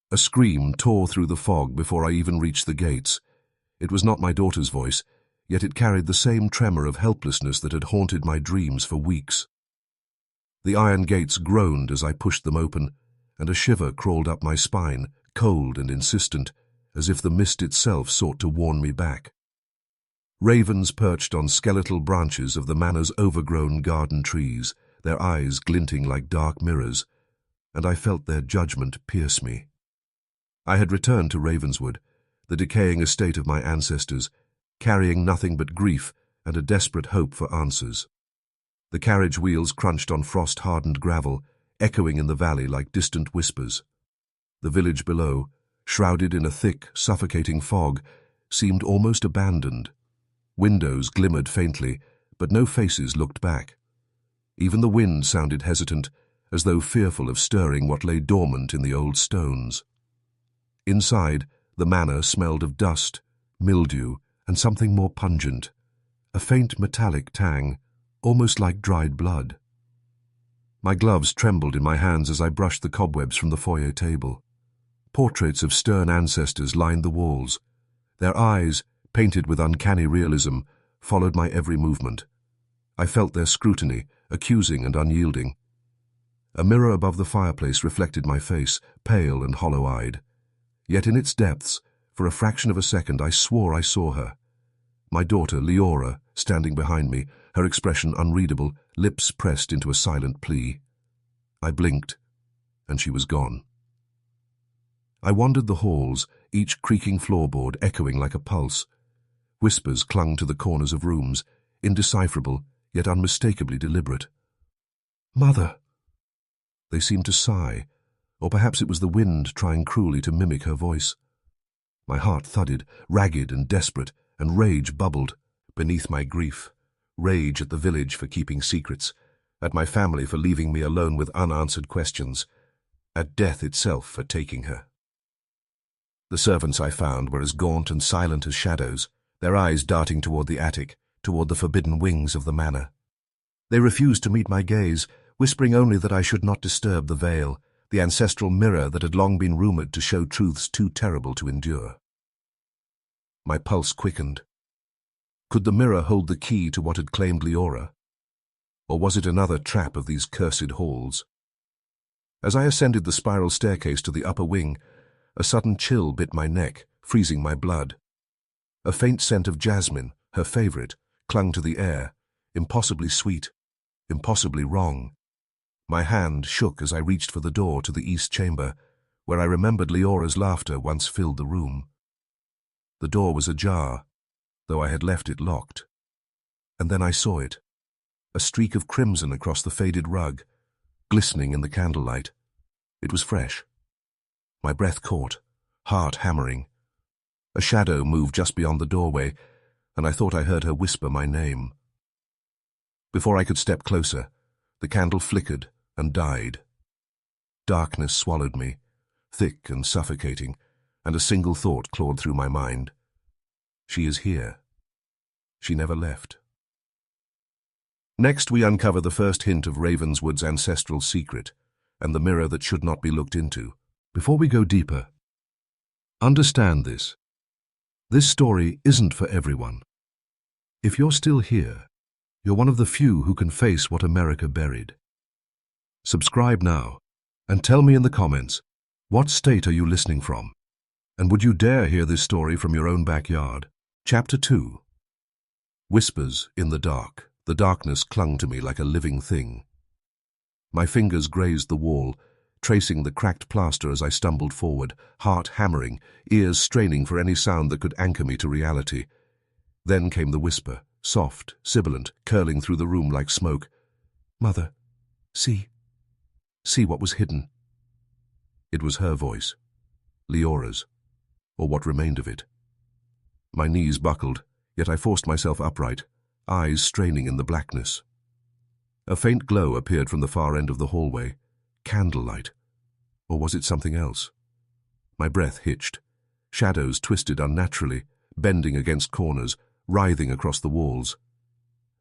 A scream tore through the fog before I even reached the gates. It was not my daughter's voice, yet it carried the same tremor of helplessness that had haunted my dreams for weeks. The iron gates groaned as I pushed them open, and a shiver crawled up my spine, cold and insistent, as if the mist itself sought to warn me back. Ravens perched on skeletal branches of the manor's overgrown garden trees, their eyes glinting like dark mirrors, and I felt their judgment pierce me. I had returned to Ravenswood, the decaying estate of my ancestors, carrying nothing but grief and a desperate hope for answers. The carriage wheels crunched on frost-hardened gravel, echoing in the valley like distant whispers. The village below, shrouded in a thick, suffocating fog, seemed almost abandoned. Windows glimmered faintly, but no faces looked back. Even the wind sounded hesitant, as though fearful of stirring what lay dormant in the old stones. Inside, the manor smelled of dust, mildew, and something more pungent, a faint metallic tang, almost like dried blood. My gloves trembled in my hands as I brushed the cobwebs from the foyer table. Portraits of stern ancestors lined the walls. Their eyes, painted with uncanny realism, followed my every movement. I felt their scrutiny, accusing and unyielding. A mirror above the fireplace reflected my face, pale and hollow-eyed. Yet in its depths, for a fraction of a second, I swore I saw her. My daughter, Leora, standing behind me, her expression unreadable, lips pressed into a silent plea. I blinked, and she was gone. I wandered the halls, each creaking floorboard echoing like a pulse. Whispers clung to the corners of rooms, indecipherable, yet unmistakably deliberate. "Mother!" They seemed to sigh, or perhaps it was the wind trying cruelly to mimic her voice. My heart thudded, ragged and desperate, and rage bubbled beneath my grief. Rage at the village for keeping secrets, at my family for leaving me alone with unanswered questions, at death itself for taking her. The servants I found were as gaunt and silent as shadows, their eyes darting toward the attic, toward the forbidden wings of the manor. They refused to meet my gaze, whispering only that I should not disturb the veil, the ancestral mirror that had long been rumored to show truths too terrible to endure. My pulse quickened. Could the mirror hold the key to what had claimed Leora? Or was it another trap of these cursed halls? As I ascended the spiral staircase to the upper wing, a sudden chill bit my neck, freezing my blood. A faint scent of jasmine, her favorite, clung to the air, impossibly sweet, impossibly wrong. My hand shook as I reached for the door to the east chamber, where I remembered Leora's laughter once filled the room. The door was ajar, though I had left it locked. And then I saw it, a streak of crimson across the faded rug, glistening in the candlelight. It was fresh. My breath caught, heart hammering. A shadow moved just beyond the doorway, and I thought I heard her whisper my name. Before I could step closer, the candle flickered and died. Darkness swallowed me, thick and suffocating, and a single thought clawed through my mind. She is here. She never left. Next we uncover the first hint of Ravenswood's ancestral secret, and the mirror that should not be looked into. Before we go deeper, understand this. This story isn't for everyone. If you're still here, you're one of the few who can face what America buried. Subscribe now, and tell me in the comments, what state are you listening from? And would you dare hear this story from your own backyard? Chapter 2. Whispers in the dark. The darkness clung to me like a living thing. My fingers grazed the wall, tracing the cracked plaster as I stumbled forward, heart hammering, ears straining for any sound that could anchor me to reality. Then came the whisper, soft, sibilant, curling through the room like smoke. "Mother, see what was hidden." It was her voice, Leora's, or what remained of it. My knees buckled, yet I forced myself upright, eyes straining in the blackness. A faint glow appeared from the far end of the hallway. Candlelight. Or was it something else? My breath hitched. Shadows twisted unnaturally, bending against corners, writhing across the walls.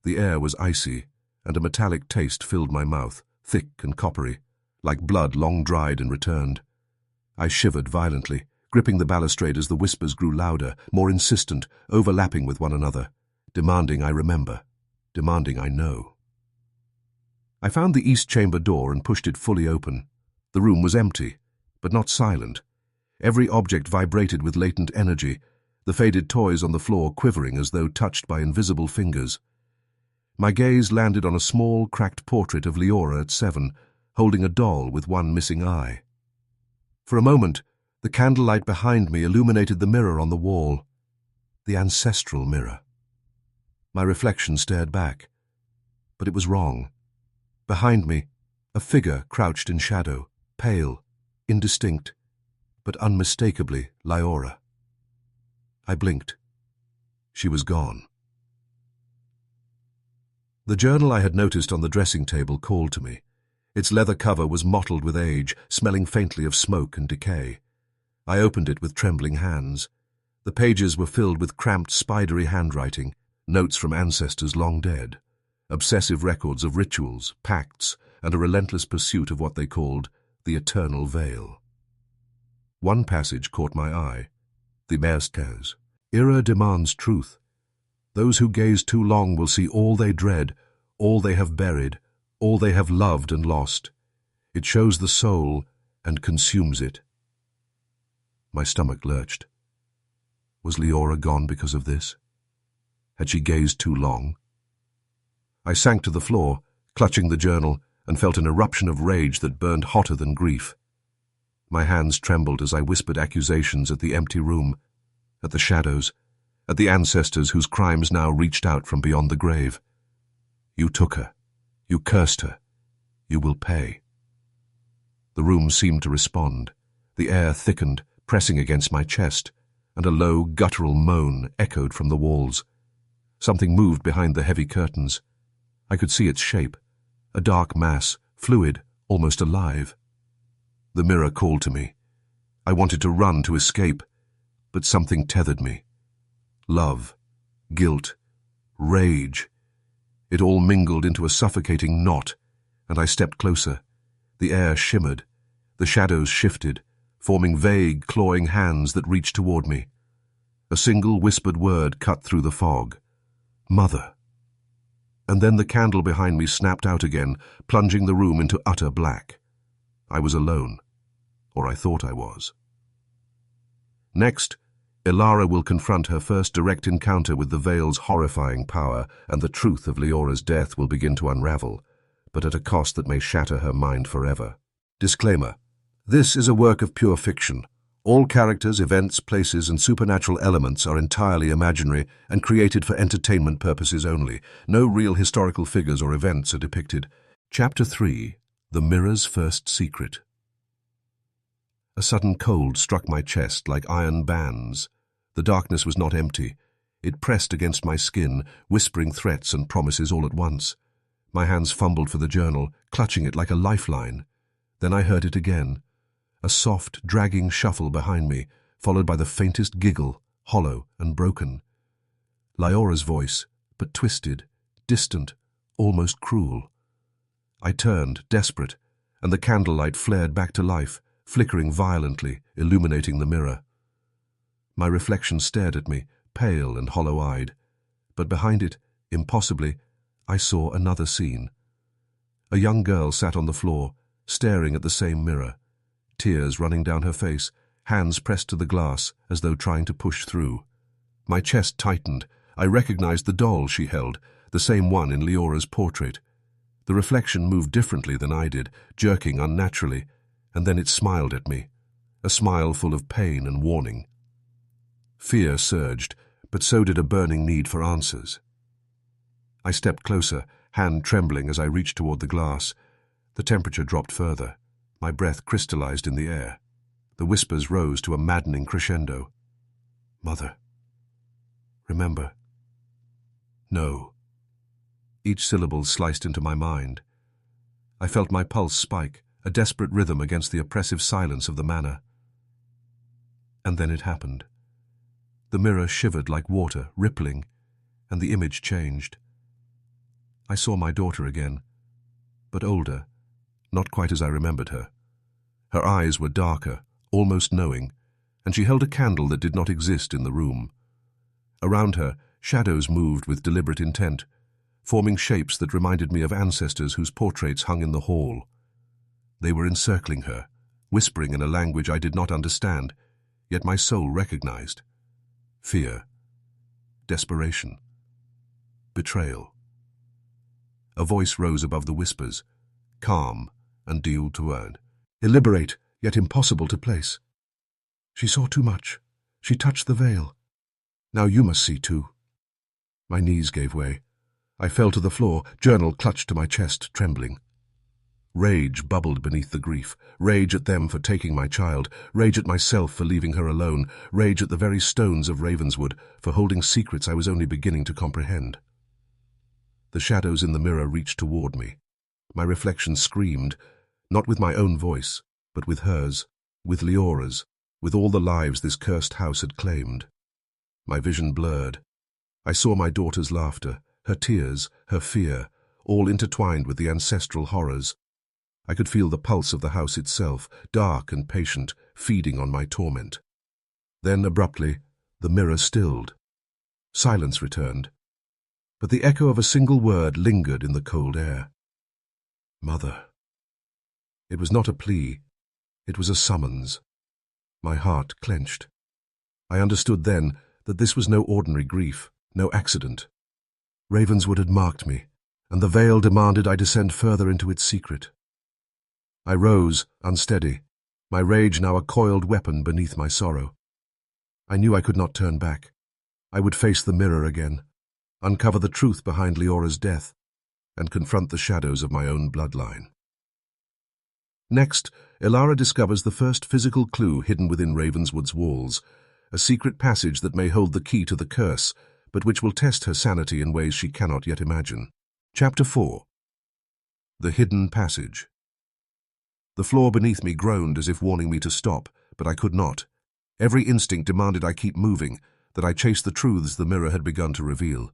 The air was icy, and a metallic taste filled my mouth, thick and coppery, like blood long dried and returned. I shivered violently, gripping the balustrade as the whispers grew louder, more insistent, overlapping with one another, demanding I remember, demanding I know. I found the east chamber door and pushed it fully open. The room was empty, but not silent. Every object vibrated with latent energy, the faded toys on the floor quivering as though touched by invisible fingers. My gaze landed on a small, cracked portrait of Leora at 7, holding a doll with one missing eye. For a moment, the candlelight behind me illuminated the mirror on the wall, the ancestral mirror. My reflection stared back, but it was wrong. Behind me, a figure crouched in shadow, pale, indistinct, but unmistakably Leora. I blinked. She was gone. The journal I had noticed on the dressing table called to me. Its leather cover was mottled with age, smelling faintly of smoke and decay. I opened it with trembling hands. The pages were filled with cramped, spidery handwriting, notes from ancestors long dead, obsessive records of rituals, pacts, and a relentless pursuit of what they called the eternal veil. One passage caught my eye. The Merskes. Era demands truth. Those who gaze too long will see all they dread, all they have buried, all they have loved and lost. It shows the soul and consumes it. My stomach lurched. Was Leora gone because of this? Had she gazed too long? I sank to the floor, clutching the journal, and felt an eruption of rage that burned hotter than grief. My hands trembled as I whispered accusations at the empty room, at the shadows, at the ancestors whose crimes now reached out from beyond the grave. You took her. You cursed her. You will pay. The room seemed to respond. The air thickened, pressing against my chest, and a low, guttural moan echoed from the walls. Something moved behind the heavy curtains. I could see its shape, a dark mass, fluid, almost alive. The mirror called to me. I wanted to run to escape, but something tethered me. Love, guilt, rage. It all mingled into a suffocating knot, and I stepped closer. The air shimmered. The shadows shifted, forming vague, clawing hands that reached toward me. A single whispered word cut through the fog. Mother. And then the candle behind me snapped out again, plunging the room into utter black. I was alone, or I thought I was. Next, Ilara will confront her first direct encounter with the Veil's horrifying power, and the truth of Leora's death will begin to unravel, but at a cost that may shatter her mind forever. Disclaimer. This is a work of pure fiction. All characters, events, places, and supernatural elements are entirely imaginary and created for entertainment purposes only. No real historical figures or events are depicted. Chapter 3. The Mirror's First Secret. A sudden cold struck my chest like iron bands. The darkness was not empty. It pressed against my skin, whispering threats and promises all at once. My hands fumbled for the journal, clutching it like a lifeline. Then I heard it again. A soft, dragging shuffle behind me, followed by the faintest giggle, hollow and broken. Leora's voice, but twisted, distant, almost cruel. I turned, desperate, and the candlelight flared back to life, flickering violently, illuminating the mirror. My reflection stared at me, pale and hollow-eyed, but behind it, impossibly, I saw another scene. A young girl sat on the floor, staring at the same mirror, tears running down her face, hands pressed to the glass as though trying to push through. My chest tightened. I recognized the doll she held, the same one in Leora's portrait. The reflection moved differently than I did, jerking unnaturally, and then it smiled at me, a smile full of pain and warning. Fear surged, but so did a burning need for answers. I stepped closer, hand trembling as I reached toward the glass. The temperature dropped further. My breath crystallized in the air. The whispers rose to a maddening crescendo. Mother. Remember. No. Each syllable sliced into my mind. I felt my pulse spike, a desperate rhythm against the oppressive silence of the manor. And then it happened. The mirror shivered like water, rippling, and the image changed. I saw my daughter again, but older, not quite as I remembered her. Her eyes were darker, almost knowing, and she held a candle that did not exist in the room. Around her, shadows moved with deliberate intent, forming shapes that reminded me of ancestors whose portraits hung in the hall. They were encircling her, whispering in a language I did not understand, yet my soul recognized. Fear, desperation, betrayal. A voice rose above the whispers, calm and deal to word. Illiberate, yet impossible to place. She saw too much. She touched the veil. Now you must see too. My knees gave way. I fell to the floor, journal clutched to my chest, trembling. Rage bubbled beneath the grief. Rage at them for taking my child. Rage at myself for leaving her alone. Rage at the very stones of Ravenswood for holding secrets I was only beginning to comprehend. The shadows in the mirror reached toward me. My reflection screamed, not with my own voice, but with hers, with Leora's, with all the lives this cursed house had claimed. My vision blurred. I saw my daughter's laughter, her tears, her fear, all intertwined with the ancestral horrors. I could feel the pulse of the house itself, dark and patient, feeding on my torment. Then, abruptly, the mirror stilled. Silence returned, but the echo of a single word lingered in the cold air. Mother. It was not a plea. It was a summons. My heart clenched. I understood then that this was no ordinary grief, no accident. Ravenswood had marked me, and the veil demanded I descend further into its secret. I rose, unsteady, my rage now a coiled weapon beneath my sorrow. I knew I could not turn back. I would face the mirror again, uncover the truth behind Leora's death, and confront the shadows of my own bloodline. Next, Elara discovers the first physical clue hidden within Ravenswood's walls, a secret passage that may hold the key to the curse, but which will test her sanity in ways she cannot yet imagine. Chapter 4. The Hidden Passage. The floor beneath me groaned as if warning me to stop, but I could not. Every instinct demanded I keep moving, that I chase the truths the mirror had begun to reveal.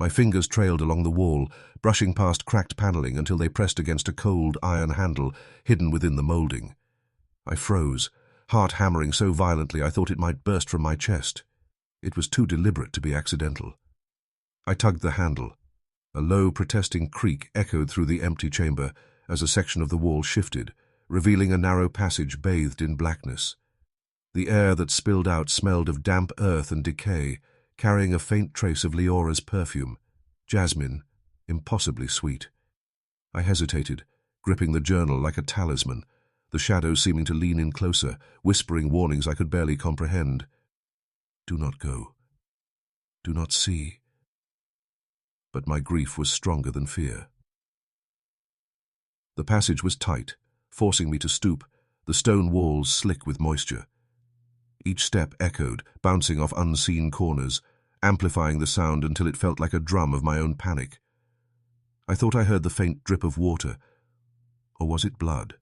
My fingers trailed along the wall, brushing past cracked paneling until they pressed against a cold iron handle hidden within the molding. I froze, heart hammering so violently I thought it might burst from my chest. It was too deliberate to be accidental. I tugged the handle. A low, protesting creak echoed through the empty chamber as a section of the wall shifted, revealing a narrow passage bathed in blackness. The air that spilled out smelled of damp earth and decay, carrying a faint trace of Leora's perfume, jasmine, impossibly sweet. I hesitated, gripping the journal like a talisman, the shadows seeming to lean in closer, whispering warnings I could barely comprehend. Do not go. Do not see. But my grief was stronger than fear. The passage was tight, forcing me to stoop, the stone walls slick with moisture. Each step echoed, bouncing off unseen corners, amplifying the sound until it felt like a drum of my own panic. I thought I heard the faint drip of water, or was it blood?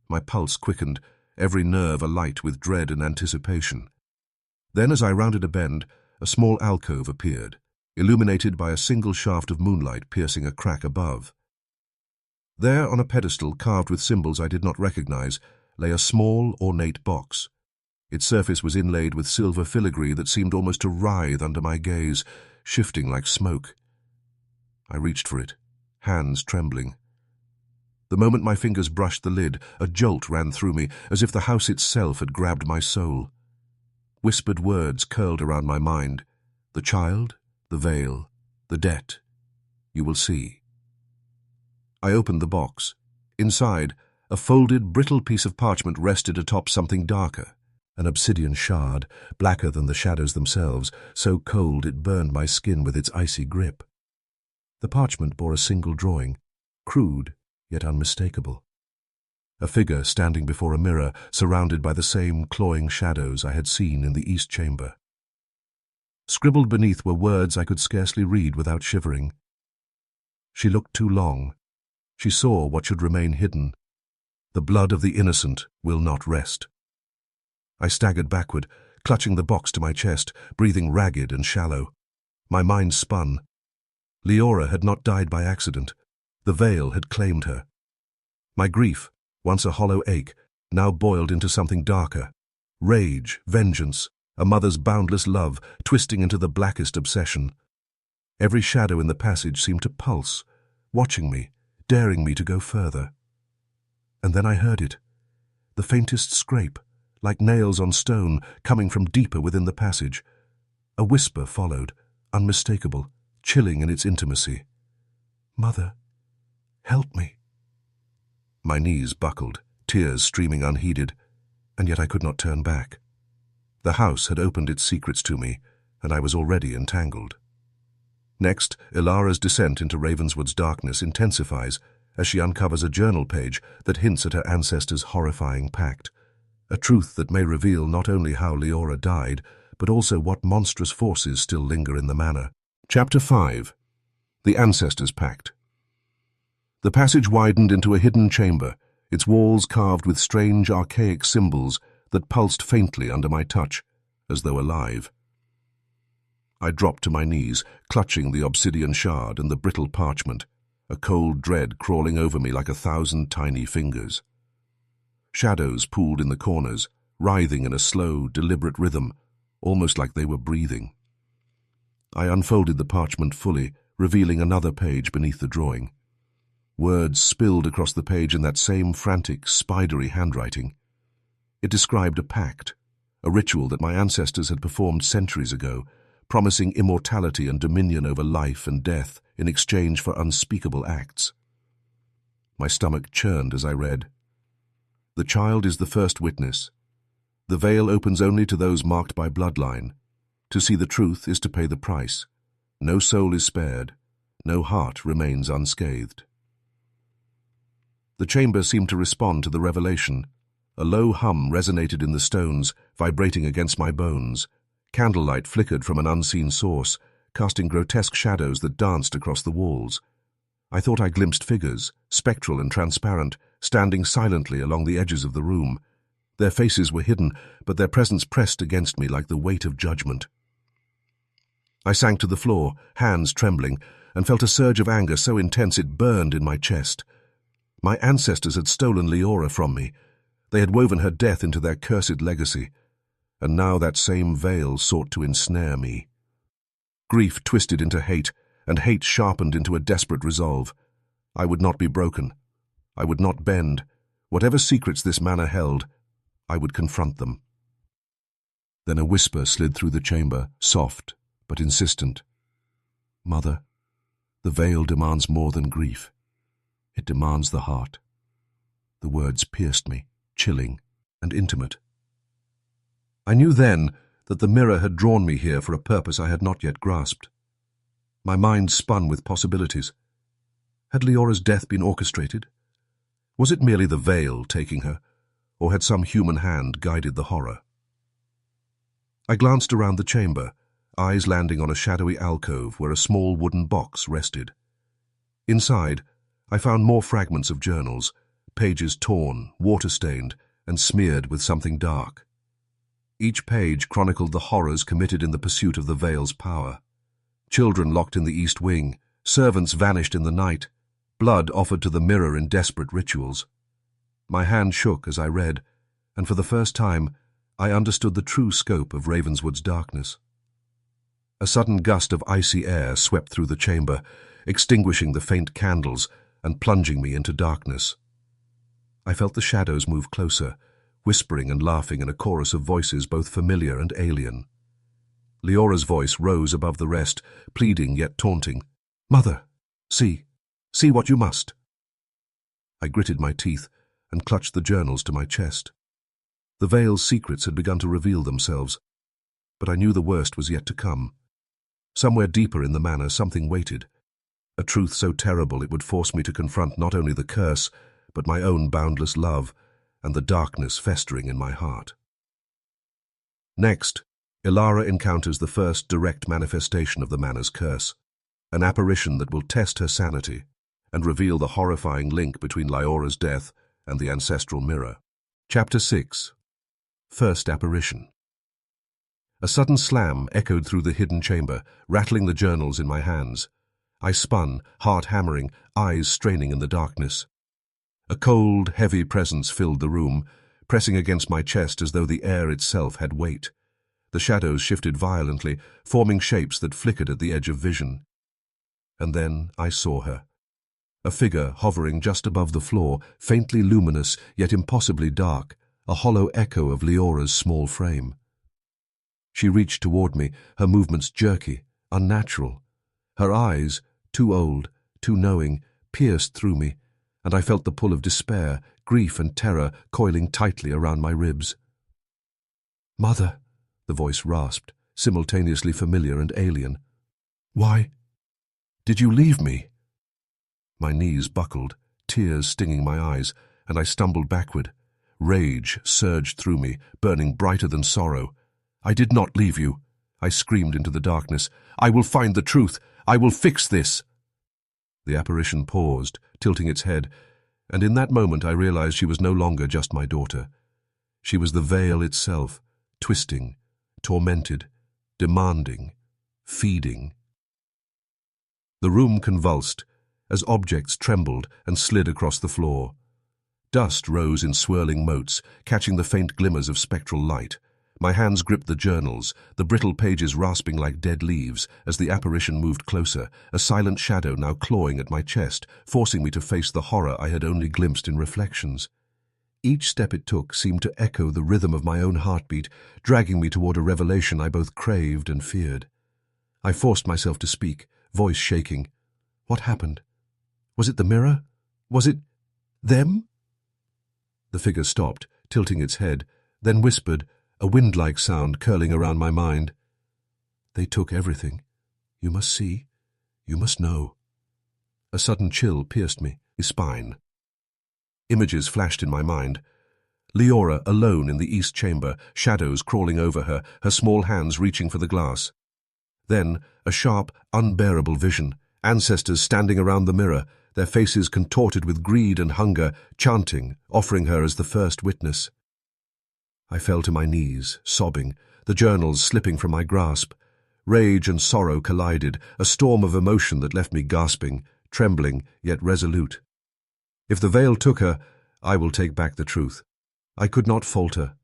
My pulse quickened, every nerve alight with dread and anticipation. Then, as I rounded a bend, a small alcove appeared, illuminated by a single shaft of moonlight piercing a crack above. There, on a pedestal carved with symbols I did not recognize, lay a small, ornate box. Its surface was inlaid with silver filigree that seemed almost to writhe under my gaze, shifting like smoke. I reached for it, hands trembling. The moment my fingers brushed the lid, a jolt ran through me, as if the house itself had grabbed my soul. Whispered words curled around my mind. The child, the veil, the debt. You will see. I opened the box. Inside, a folded, brittle piece of parchment rested atop something darker. An obsidian shard, blacker than the shadows themselves, so cold it burned my skin with its icy grip. The parchment bore a single drawing, crude yet unmistakable. A figure standing before a mirror, surrounded by the same clawing shadows I had seen in the east chamber. Scribbled beneath were words I could scarcely read without shivering. She looked too long. She saw what should remain hidden. The blood of the innocent will not rest. I staggered backward, clutching the box to my chest, breathing ragged and shallow. My mind spun. Leora had not died by accident. The veil had claimed her. My grief, once a hollow ache, now boiled into something darker. Rage, vengeance, a mother's boundless love, twisting into the blackest obsession. Every shadow in the passage seemed to pulse, watching me, daring me to go further. And then I heard it, the faintest scrape, like nails on stone, coming from deeper within the passage. A whisper followed, unmistakable, chilling in its intimacy. "Mother, help me." My knees buckled, tears streaming unheeded, and yet I could not turn back. The house had opened its secrets to me, and I was already entangled. Next, Ilara's descent into Ravenswood's darkness intensifies as she uncovers a journal page that hints at her ancestors' horrifying pact, a truth that may reveal not only how Leora died, but also what monstrous forces still linger in the manor. Chapter 5. The Ancestors' Pact. The passage widened into a hidden chamber, its walls carved with strange, archaic symbols that pulsed faintly under my touch, as though alive. I dropped to my knees, clutching the obsidian shard and the brittle parchment, a cold dread crawling over me like 1,000 tiny fingers. Shadows pooled in the corners, writhing in a slow, deliberate rhythm, almost like they were breathing. I unfolded the parchment fully, revealing another page beneath the drawing. Words spilled across the page in that same frantic, spidery handwriting. It described a pact, a ritual that my ancestors had performed centuries ago, promising immortality and dominion over life and death in exchange for unspeakable acts. My stomach churned as I read. The child is the first witness. The veil opens only to those marked by bloodline. To see the truth is to pay the price. No soul is spared. No heart remains unscathed. The chamber seemed to respond to the revelation. A low hum resonated in the stones, vibrating against my bones. Candlelight flickered from an unseen source, casting grotesque shadows that danced across the walls. I thought I glimpsed figures, spectral and transparent, standing silently along the edges of the room. Their faces were hidden, but their presence pressed against me like the weight of judgment. I sank to the floor, hands trembling, and felt a surge of anger so intense it burned in my chest. My ancestors had stolen Leora from me. They had woven her death into their cursed legacy, and now that same veil sought to ensnare me. Grief twisted into hate, and hate sharpened into a desperate resolve. I would not be broken. I would not bend. Whatever secrets this manor held, I would confront them. Then a whisper slid through the chamber, soft but insistent. "Mother, the veil demands more than grief. It demands the heart." The words pierced me, chilling and intimate. I knew then that the mirror had drawn me here for a purpose I had not yet grasped. My mind spun with possibilities. Had Leora's death been orchestrated? Was it merely the veil taking her, or had some human hand guided the horror? I glanced around the chamber, eyes landing on a shadowy alcove where a small wooden box rested. Inside, I found more fragments of journals, pages torn, water-stained, and smeared with something dark. Each page chronicled the horrors committed in the pursuit of the veil's power. Children locked in the east wing, servants vanished in the night, blood offered to the mirror in desperate rituals. My hand shook as I read, and for the first time, I understood the true scope of Ravenswood's darkness. A sudden gust of icy air swept through the chamber, extinguishing the faint candles and plunging me into darkness. I felt the shadows move closer, whispering and laughing in a chorus of voices both familiar and alien. Leora's voice rose above the rest, pleading yet taunting. "Mother, see what you must." I gritted my teeth and clutched the journals to my chest. The veil's secrets had begun to reveal themselves, but I knew the worst was yet to come. Somewhere deeper in the manor something waited, a truth so terrible it would force me to confront not only the curse, but my own boundless love and the darkness festering in my heart. Next, Ilara encounters the first direct manifestation of the manor's curse, an apparition that will test her sanity and reveal the horrifying link between Leora's death and the ancestral mirror. Chapter 6. First Apparition. A sudden slam echoed through the hidden chamber, rattling the journals in my hands. I spun, heart hammering, eyes straining in the darkness. A cold, heavy presence filled the room, pressing against my chest as though the air itself had weight. The shadows shifted violently, forming shapes that flickered at the edge of vision. And then I saw her. A figure hovering just above the floor, faintly luminous, yet impossibly dark, a hollow echo of Leora's small frame. She reached toward me, her movements jerky, unnatural. Her eyes, too old, too knowing, pierced through me, and I felt the pull of despair, grief and terror coiling tightly around my ribs. "Mother," the voice rasped, simultaneously familiar and alien. "Why did you leave me?" My knees buckled, tears stinging my eyes, and I stumbled backward. Rage surged through me, burning brighter than sorrow. "I did not leave you," I screamed into the darkness. "I will find the truth. I will fix this." The apparition paused, tilting its head, and in that moment I realized she was no longer just my daughter. She was the veil itself, twisting, tormented, demanding, feeding. The room convulsed as objects trembled and slid across the floor. Dust rose in swirling motes, catching the faint glimmers of spectral light. My hands gripped the journals, the brittle pages rasping like dead leaves as the apparition moved closer, a silent shadow now clawing at my chest, forcing me to face the horror I had only glimpsed in reflections. Each step it took seemed to echo the rhythm of my own heartbeat, dragging me toward a revelation I both craved and feared. I forced myself to speak, voice shaking. What happened? Was it the mirror? Was it them? The figure stopped, tilting its head, then whispered, a wind-like sound curling around my mind. "They took everything. You must see. You must know." A sudden chill pierced me, my spine. Images flashed in my mind. Leora alone in the east chamber, shadows crawling over her, her small hands reaching for the glass. Then a sharp, unbearable vision, ancestors standing around the mirror, their faces contorted with greed and hunger, chanting, offering her as the first witness. I fell to my knees, sobbing, the journals slipping from my grasp. Rage and sorrow collided, a storm of emotion that left me gasping, trembling, yet resolute. If the veil took her, I will take back the truth. I could not falter.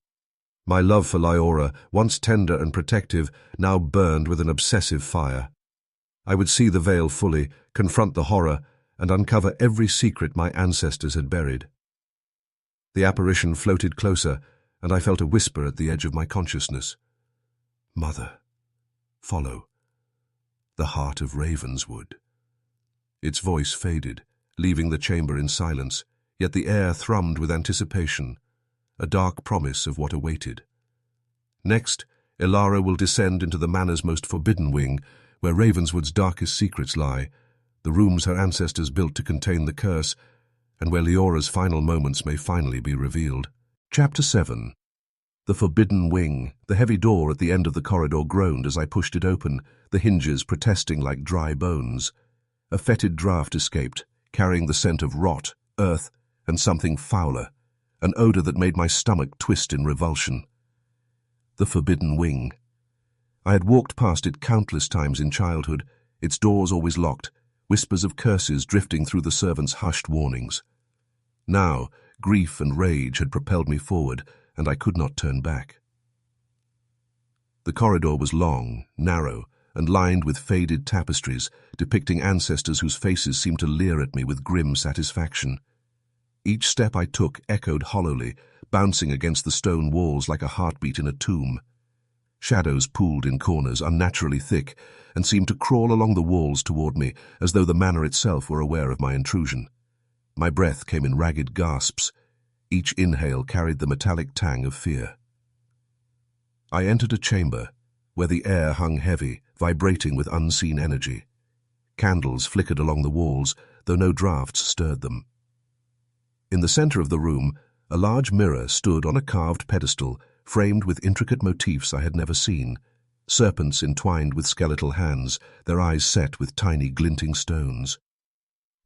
My love for Leora, once tender and protective, now burned with an obsessive fire. I would see the veil fully, confront the horror, and uncover every secret my ancestors had buried. The apparition floated closer, and I felt a whisper at the edge of my consciousness. "Mother, follow. The heart of Ravenswood." Its voice faded, leaving the chamber in silence, yet the air thrummed with anticipation, a dark promise of what awaited. Next, Elara will descend into the manor's most forbidden wing, where Ravenswood's darkest secrets lie, the rooms her ancestors built to contain the curse, and where Leora's final moments may finally be revealed. Chapter 7. The Forbidden Wing. The heavy door at the end of the corridor groaned as I pushed it open, the hinges protesting like dry bones. A fetid draught escaped, carrying the scent of rot, earth, and something fouler, an odor that made my stomach twist in revulsion. The Forbidden Wing. I had walked past it countless times in childhood, its doors always locked, whispers of curses drifting through the servants' hushed warnings. Now, grief and rage had propelled me forward, and I could not turn back. The corridor was long, narrow, and lined with faded tapestries, depicting ancestors whose faces seemed to leer at me with grim satisfaction. Each step I took echoed hollowly, bouncing against the stone walls like a heartbeat in a tomb. Shadows pooled in corners, unnaturally thick, and seemed to crawl along the walls toward me, as though the manor itself were aware of my intrusion. My breath came in ragged gasps. Each inhale carried the metallic tang of fear. I entered a chamber, where the air hung heavy, vibrating with unseen energy. Candles flickered along the walls, though no draughts stirred them. In the center of the room, a large mirror stood on a carved pedestal, framed with intricate motifs I had never seen. Serpents entwined with skeletal hands, their eyes set with tiny glinting stones.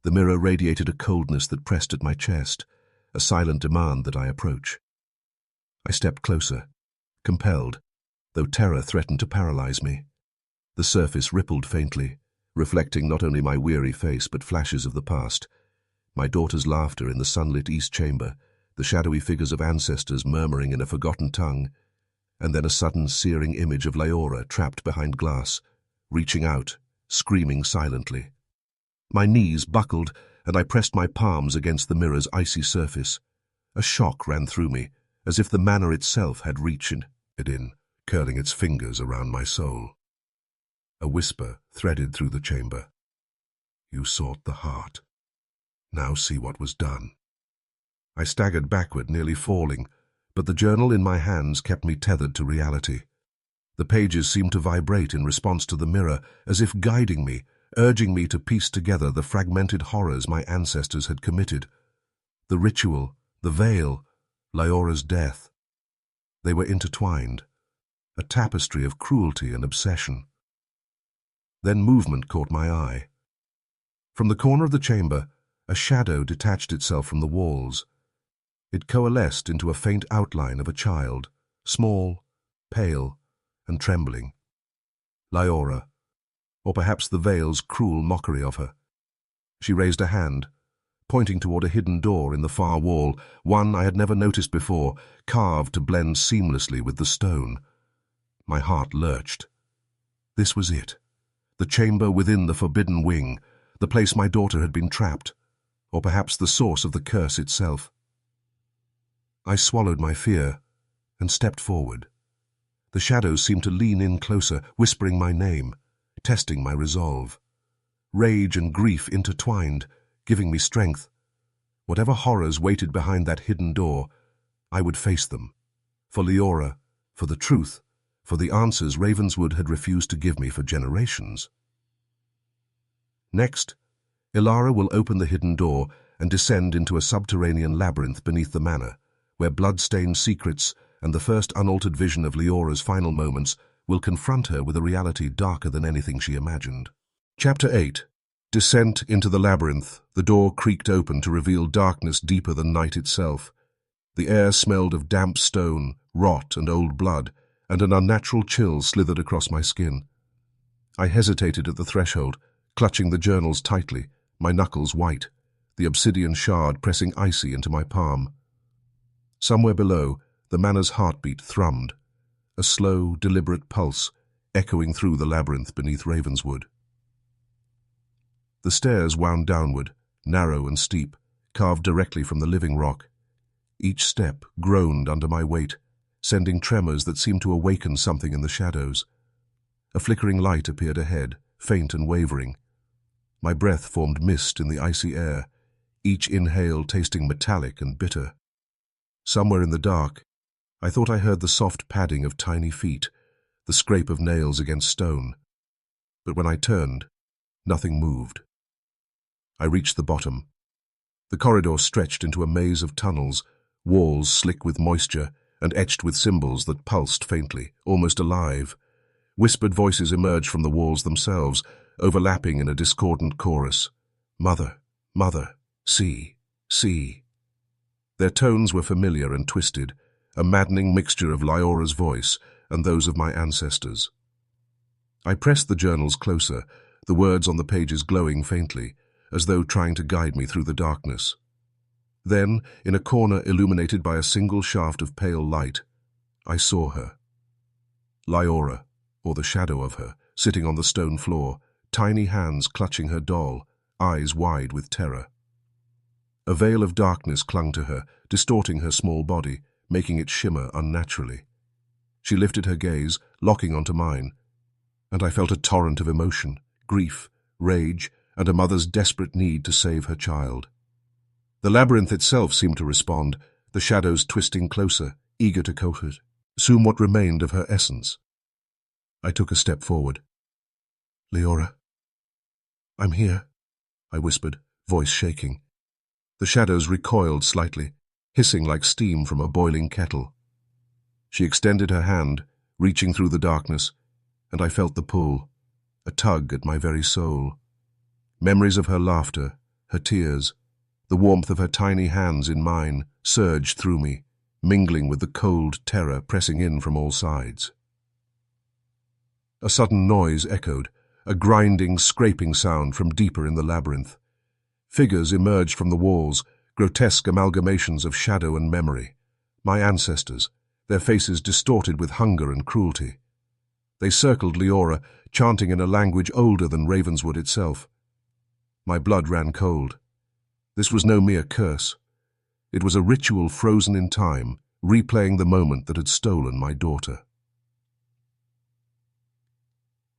The mirror radiated a coldness that pressed at my chest, a silent demand that I approach. I stepped closer, compelled, though terror threatened to paralyze me. The surface rippled faintly, reflecting not only my weary face but flashes of the past. My daughter's laughter in the sunlit east chamber, the shadowy figures of ancestors murmuring in a forgotten tongue, and then a sudden searing image of Leora trapped behind glass, reaching out, screaming silently. My knees buckled, and I pressed my palms against the mirror's icy surface. A shock ran through me, as if the manor itself had reached it in, curling its fingers around my soul. A whisper threaded through the chamber. You sought the heart. Now see what was done. I staggered backward, nearly falling, but the journal in my hands kept me tethered to reality. The pages seemed to vibrate in response to the mirror, as if guiding me, urging me to piece together the fragmented horrors my ancestors had committed. The ritual, the veil, Leora's death. They were intertwined, a tapestry of cruelty and obsession. Then movement caught my eye. From the corner of the chamber, a shadow detached itself from the walls. It coalesced into a faint outline of a child, small, pale, and trembling. Leora, or perhaps the veil's cruel mockery of her. She raised a hand, pointing toward a hidden door in the far wall, one I had never noticed before, carved to blend seamlessly with the stone. My heart lurched. This was it, the chamber within the forbidden wing, the place my daughter had been trapped, or perhaps the source of the curse itself. I swallowed my fear and stepped forward. The shadows seemed to lean in closer, whispering my name, testing my resolve. Rage and grief intertwined, giving me strength. Whatever horrors waited behind that hidden door, I would face them. For Leora, for the truth, for the answers Ravenswood had refused to give me for generations. Next, Ilara will open the hidden door and descend into a subterranean labyrinth beneath the manor, where blood-stained secrets and the first unaltered vision of Leora's final moments will confront her with a reality darker than anything she imagined. Chapter 8. Descent into the labyrinth. The door creaked open to reveal darkness deeper than night itself. The air smelled of damp stone, rot, and old blood, and an unnatural chill slithered across my skin. I hesitated at the threshold, clutching the journals tightly, my knuckles white, the obsidian shard pressing icy into my palm. Somewhere below, the manor's heartbeat thrummed, a slow, deliberate pulse echoing through the labyrinth beneath Ravenswood. The stairs wound downward, narrow and steep, carved directly from the living rock. Each step groaned under my weight, sending tremors that seemed to awaken something in the shadows. A flickering light appeared ahead, faint and wavering. My breath formed mist in the icy air, each inhale tasting metallic and bitter. Somewhere in the dark, I thought I heard the soft padding of tiny feet, the scrape of nails against stone. But when I turned, nothing moved. I reached the bottom. The corridor stretched into a maze of tunnels, walls slick with moisture and etched with symbols that pulsed faintly, almost alive. Whispered voices emerged from the walls themselves, overlapping in a discordant chorus. Mother, mother, see, see. Their tones were familiar and twisted, a maddening mixture of Leora's voice and those of my ancestors. I pressed the journals closer, the words on the pages glowing faintly, as though trying to guide me through the darkness. Then, in a corner illuminated by a single shaft of pale light, I saw her. Leora, or the shadow of her, sitting on the stone floor, tiny hands clutching her doll, eyes wide with terror. A veil of darkness clung to her, distorting her small body, making it shimmer unnaturally. She lifted her gaze, locking onto mine, and I felt a torrent of emotion, grief, rage, and a mother's desperate need to save her child. The labyrinth itself seemed to respond, the shadows twisting closer, eager to consume what remained of her essence. I took a step forward. Leora. I'm here, I whispered, voice shaking. The shadows recoiled slightly, hissing like steam from a boiling kettle. She extended her hand, reaching through the darkness, and I felt the pull, a tug at my very soul. Memories of her laughter, her tears, the warmth of her tiny hands in mine surged through me, mingling with the cold terror pressing in from all sides. A sudden noise echoed, a grinding, scraping sound from deeper in the labyrinth. Figures emerged from the walls, grotesque amalgamations of shadow and memory. My ancestors, their faces distorted with hunger and cruelty. They circled Leora, chanting in a language older than Ravenswood itself. My blood ran cold. This was no mere curse. It was a ritual frozen in time, replaying the moment that had stolen my daughter.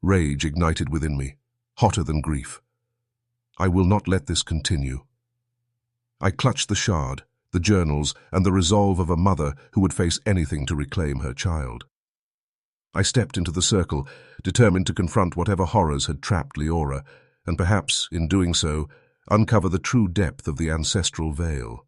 Rage ignited within me, hotter than grief. I will not let this continue. I clutched the shard, the journals, and the resolve of a mother who would face anything to reclaim her child. I stepped into the circle, determined to confront whatever horrors had trapped Leora, and perhaps, in doing so, uncover the true depth of the ancestral veil.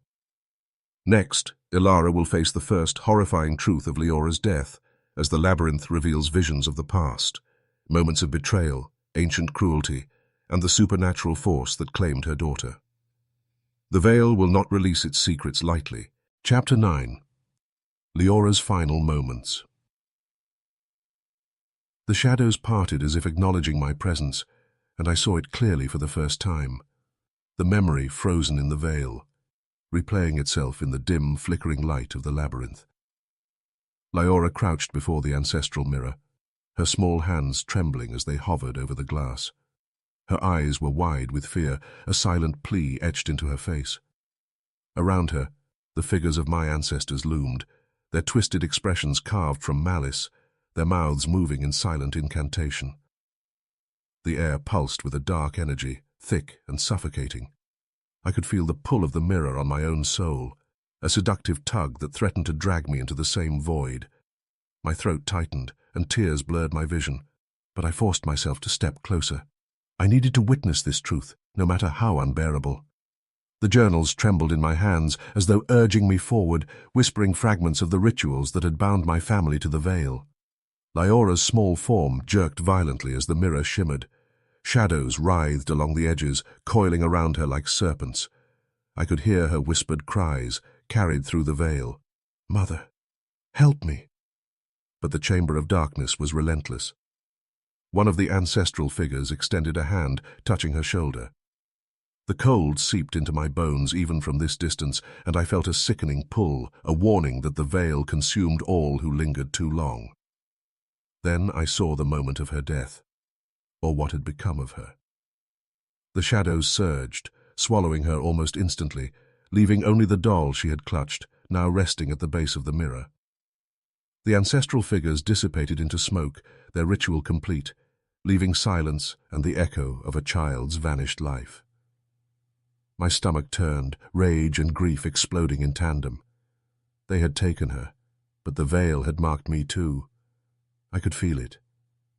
Next, Ilara will face the first horrifying truth of Leora's death, as the labyrinth reveals visions of the past, moments of betrayal, ancient cruelty, and the supernatural force that claimed her daughter. The veil will not release its secrets lightly. Chapter 9. Leora's Final Moments. The shadows parted as if acknowledging my presence, and I saw it clearly for the first time. The memory frozen in the veil, replaying itself in the dim, flickering light of the labyrinth. Leora crouched before the ancestral mirror, her small hands trembling as they hovered over the glass. Her eyes were wide with fear, a silent plea etched into her face. Around her, the figures of my ancestors loomed, their twisted expressions carved from malice, their mouths moving in silent incantation. The air pulsed with a dark energy, thick and suffocating. I could feel the pull of the mirror on my own soul, a seductive tug that threatened to drag me into the same void. My throat tightened, and tears blurred my vision, but I forced myself to step closer. I needed to witness this truth, no matter how unbearable. The journals trembled in my hands, as though urging me forward, whispering fragments of the rituals that had bound my family to the veil. Leora's small form jerked violently as the mirror shimmered. Shadows writhed along the edges, coiling around her like serpents. I could hear her whispered cries, carried through the veil. "Mother, help me!" But the chamber of darkness was relentless. One of the ancestral figures extended a hand, touching her shoulder. The cold seeped into my bones even from this distance, and I felt a sickening pull, a warning that the veil consumed all who lingered too long. Then I saw the moment of her death, or what had become of her. The shadows surged, swallowing her almost instantly, leaving only the doll she had clutched, now resting at the base of the mirror. The ancestral figures dissipated into smoke, their ritual complete, leaving silence and the echo of a child's vanished life. My stomach turned, rage and grief exploding in tandem. They had taken her, but the veil had marked me too. I could feel it,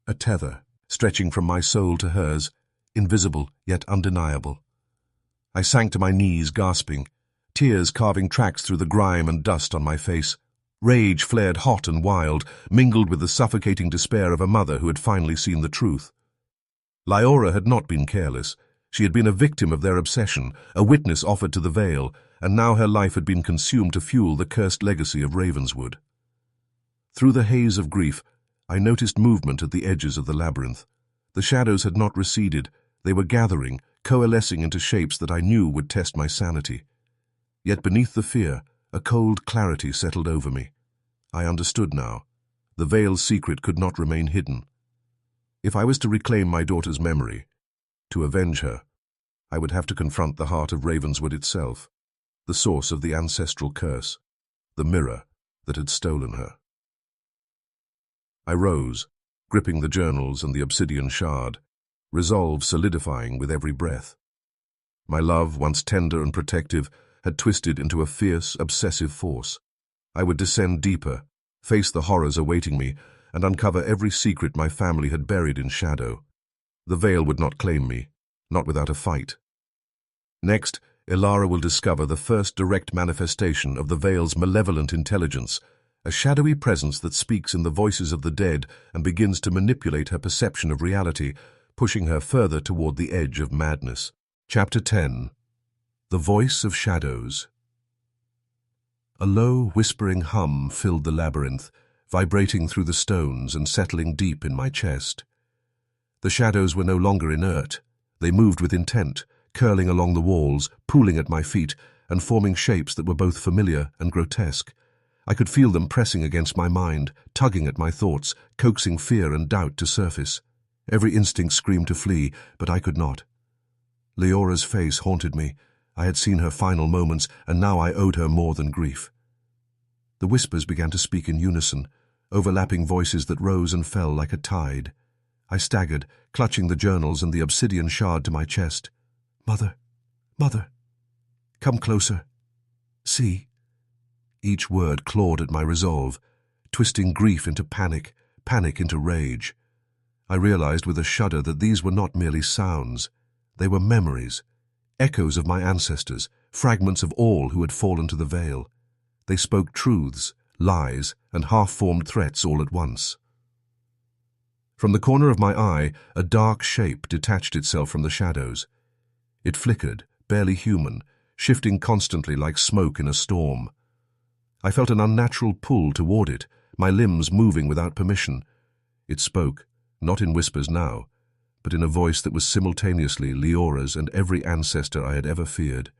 a tether stretching from my soul to hers, invisible yet undeniable. I sank to my knees, gasping, tears carving tracks through the grime and dust on my face. Rage flared hot and wild, mingled with the suffocating despair of a mother who had finally seen the truth. Leora had not been careless. She had been a victim of their obsession, a witness offered to the veil, and now her life had been consumed to fuel the cursed legacy of Ravenswood. Through the haze of grief, I noticed movement at the edges of the labyrinth. The shadows had not receded. They were gathering, coalescing into shapes that I knew would test my sanity. Yet beneath the fear, a cold clarity settled over me. I understood now. The veil's secret could not remain hidden. If I was to reclaim my daughter's memory, to avenge her, I would have to confront the heart of Ravenswood itself, the source of the ancestral curse, the mirror that had stolen her. I rose, gripping the journals and the obsidian shard, resolve solidifying with every breath. My love, once tender and protective, had twisted into a fierce, obsessive force. I would descend deeper, face the horrors awaiting me, and uncover every secret my family had buried in shadow. The veil would not claim me, not without a fight. Next, Ilara will discover the first direct manifestation of the veil's malevolent intelligence, a shadowy presence that speaks in the voices of the dead and begins to manipulate her perception of reality, pushing her further toward the edge of madness. Chapter 10. The Voice of Shadows. A low, whispering hum filled the labyrinth, vibrating through the stones and settling deep in my chest. The shadows were no longer inert. They moved with intent, curling along the walls, pooling at my feet, and forming shapes that were both familiar and grotesque. I could feel them pressing against my mind, tugging at my thoughts, coaxing fear and doubt to surface. Every instinct screamed to flee, but I could not. Leora's face haunted me. I had seen her final moments, and now I owed her more than grief. The whispers began to speak in unison, overlapping voices that rose and fell like a tide. I staggered, clutching the journals and the obsidian shard to my chest. "Mother, Mother, come closer. See." Each word clawed at my resolve, twisting grief into panic, panic into rage. I realized with a shudder that these were not merely sounds. They were memories, echoes of my ancestors, fragments of all who had fallen to the veil. They spoke truths, lies, and half-formed threats all at once. From the corner of my eye, a dark shape detached itself from the shadows. It flickered, barely human, shifting constantly like smoke in a storm. I felt an unnatural pull toward it, my limbs moving without permission. It spoke, not in whispers now, but in a voice that was simultaneously Leora's and every ancestor I had ever feared.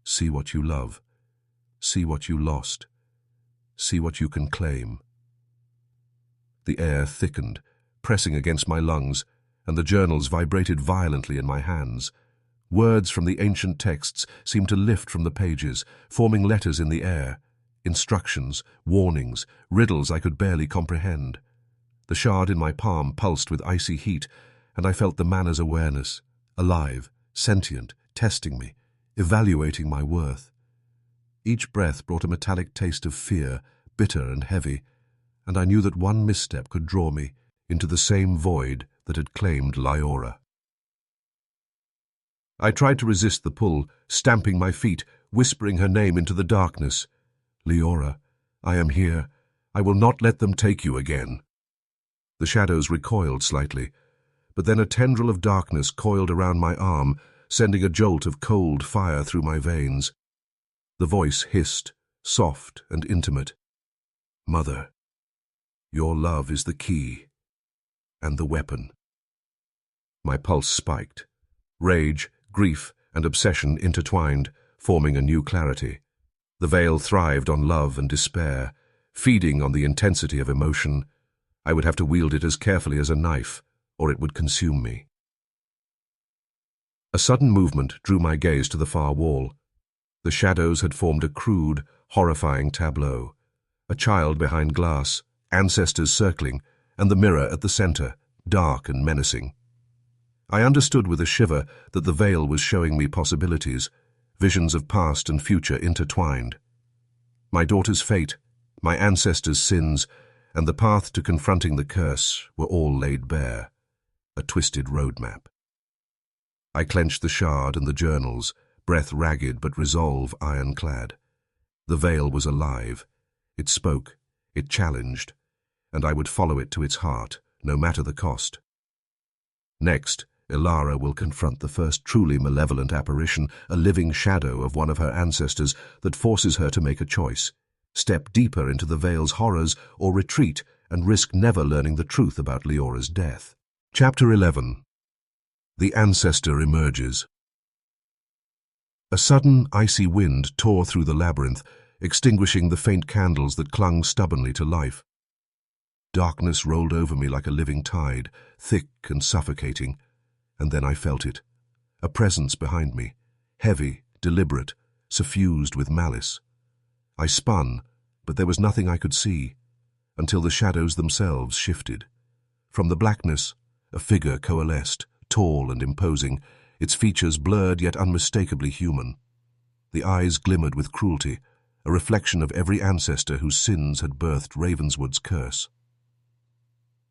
"See what you love. See what you lost. See what you can claim." The air thickened, pressing against my lungs, and the journals vibrated violently in my hands. Words from the ancient texts seemed to lift from the pages, forming letters in the air. Instructions, warnings, riddles I could barely comprehend. The shard in my palm pulsed with icy heat, and I felt the manner's awareness, alive, sentient, testing me, evaluating my worth. Each breath brought a metallic taste of fear, bitter and heavy, and I knew that one misstep could draw me into the same void that had claimed Leora. I tried to resist the pull, stamping my feet, whispering her name into the darkness. "Leora, I am here. I will not let them take you again." The shadows recoiled slightly, but then a tendril of darkness coiled around my arm, sending a jolt of cold fire through my veins. The voice hissed, soft and intimate. "Mother, your love is the key and the weapon." My pulse spiked. Rage, grief, and obsession intertwined, forming a new clarity. The veil thrived on love and despair, feeding on the intensity of emotion. I would have to wield it as carefully as a knife, or it would consume me. A sudden movement drew my gaze to the far wall. The shadows had formed a crude, horrifying tableau. A child behind glass, ancestors circling, and the mirror at the center, dark and menacing. I understood with a shiver that the veil was showing me possibilities, visions of past and future intertwined. My daughter's fate, my ancestors' sins, and the path to confronting the curse were all laid bare, a twisted roadmap. I clenched the shard and the journals, breath ragged but resolve ironclad. The veil was alive. It spoke, it challenged, and I would follow it to its heart, no matter the cost. Next, Ilara will confront the first truly malevolent apparition, a living shadow of one of her ancestors that forces her to make a choice. Step deeper into the veil's horrors or retreat and risk never learning the truth about Leora's death. Chapter 11. The Ancestor Emerges. A sudden, icy wind tore through the labyrinth, extinguishing the faint candles that clung stubbornly to life. Darkness rolled over me like a living tide, thick and suffocating, and then I felt it. A presence behind me, heavy, deliberate, suffused with malice. I spun, but there was nothing I could see, until the shadows themselves shifted. From the blackness, a figure coalesced, tall and imposing, its features blurred yet unmistakably human. The eyes glimmered with cruelty, a reflection of every ancestor whose sins had birthed Ravenswood's curse.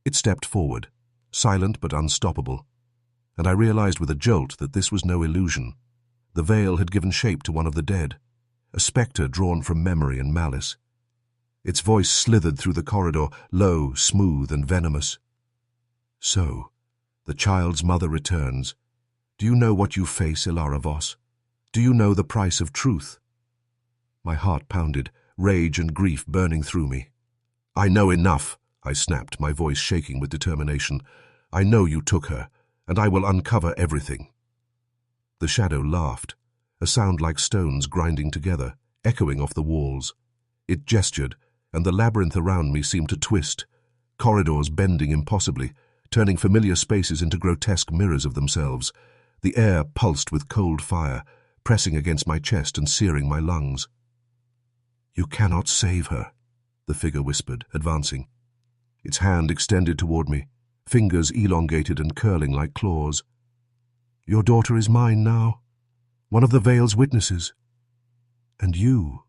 It stepped forward, silent but unstoppable, and I realized with a jolt that this was no illusion. The veil had given shape to one of the dead, a spectre drawn from memory and malice. Its voice slithered through the corridor, low, smooth, and venomous. "So, the child's mother returns. Do you know what you face, Ilara Voss? Do you know the price of truth?" My heart pounded, rage and grief burning through me. "I know enough," I snapped, my voice shaking with determination. "I know you took her, and I will uncover everything." The shadow laughed, a sound like stones grinding together, echoing off the walls. It gestured, and the labyrinth around me seemed to twist, corridors bending impossibly, turning familiar spaces into grotesque mirrors of themselves. The air pulsed with cold fire, pressing against my chest and searing my lungs. "You cannot save her," the figure whispered, advancing. Its hand extended toward me, fingers elongated and curling like claws. "Your daughter is mine now, one of the Veil's witnesses. And you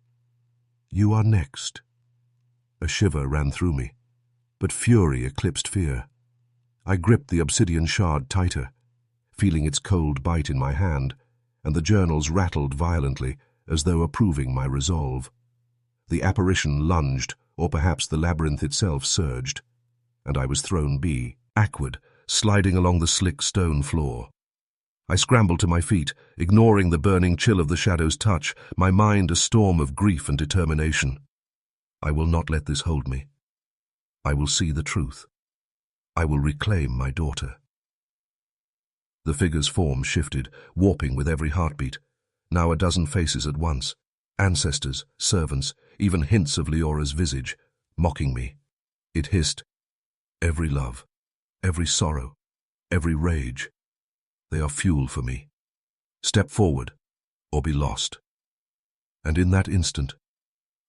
are next." A shiver ran through me, but fury eclipsed fear. I gripped the obsidian shard tighter, feeling its cold bite in my hand, and the journals rattled violently as though approving my resolve. The apparition lunged, or perhaps the labyrinth itself surged, and I was thrown backward, sliding along the slick stone floor. I scrambled to my feet, ignoring the burning chill of the shadow's touch, my mind a storm of grief and determination. I will not let this hold me. I will see the truth. I will reclaim my daughter. The figure's form shifted, warping with every heartbeat. Now a dozen faces at once. Ancestors, servants, even hints of Leora's visage, mocking me. It hissed, "Every love, every sorrow, every rage. They are fuel for me. Step forward, or be lost." And in that instant,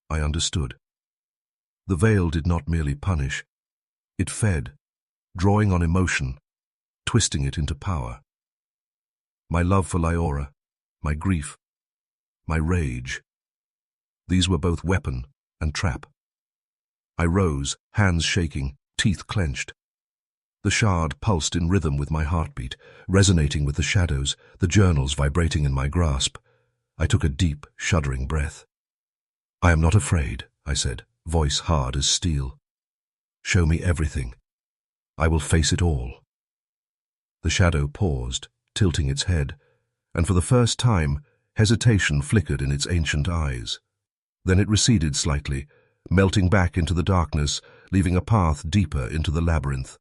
I understood. The veil did not merely punish. It fed, drawing on emotion, twisting it into power. My love for Leora, my grief, my rage. These were both weapon and trap. I rose, hands shaking, teeth clenched. The shard pulsed in rhythm with my heartbeat, resonating with the shadows, the journals vibrating in my grasp. I took a deep, shuddering breath. "I am not afraid," I said, voice hard as steel. "Show me everything. I will face it all." The shadow paused, tilting its head, and for the first time, hesitation flickered in its ancient eyes. Then it receded slightly, melting back into the darkness, leaving a path deeper into the labyrinth.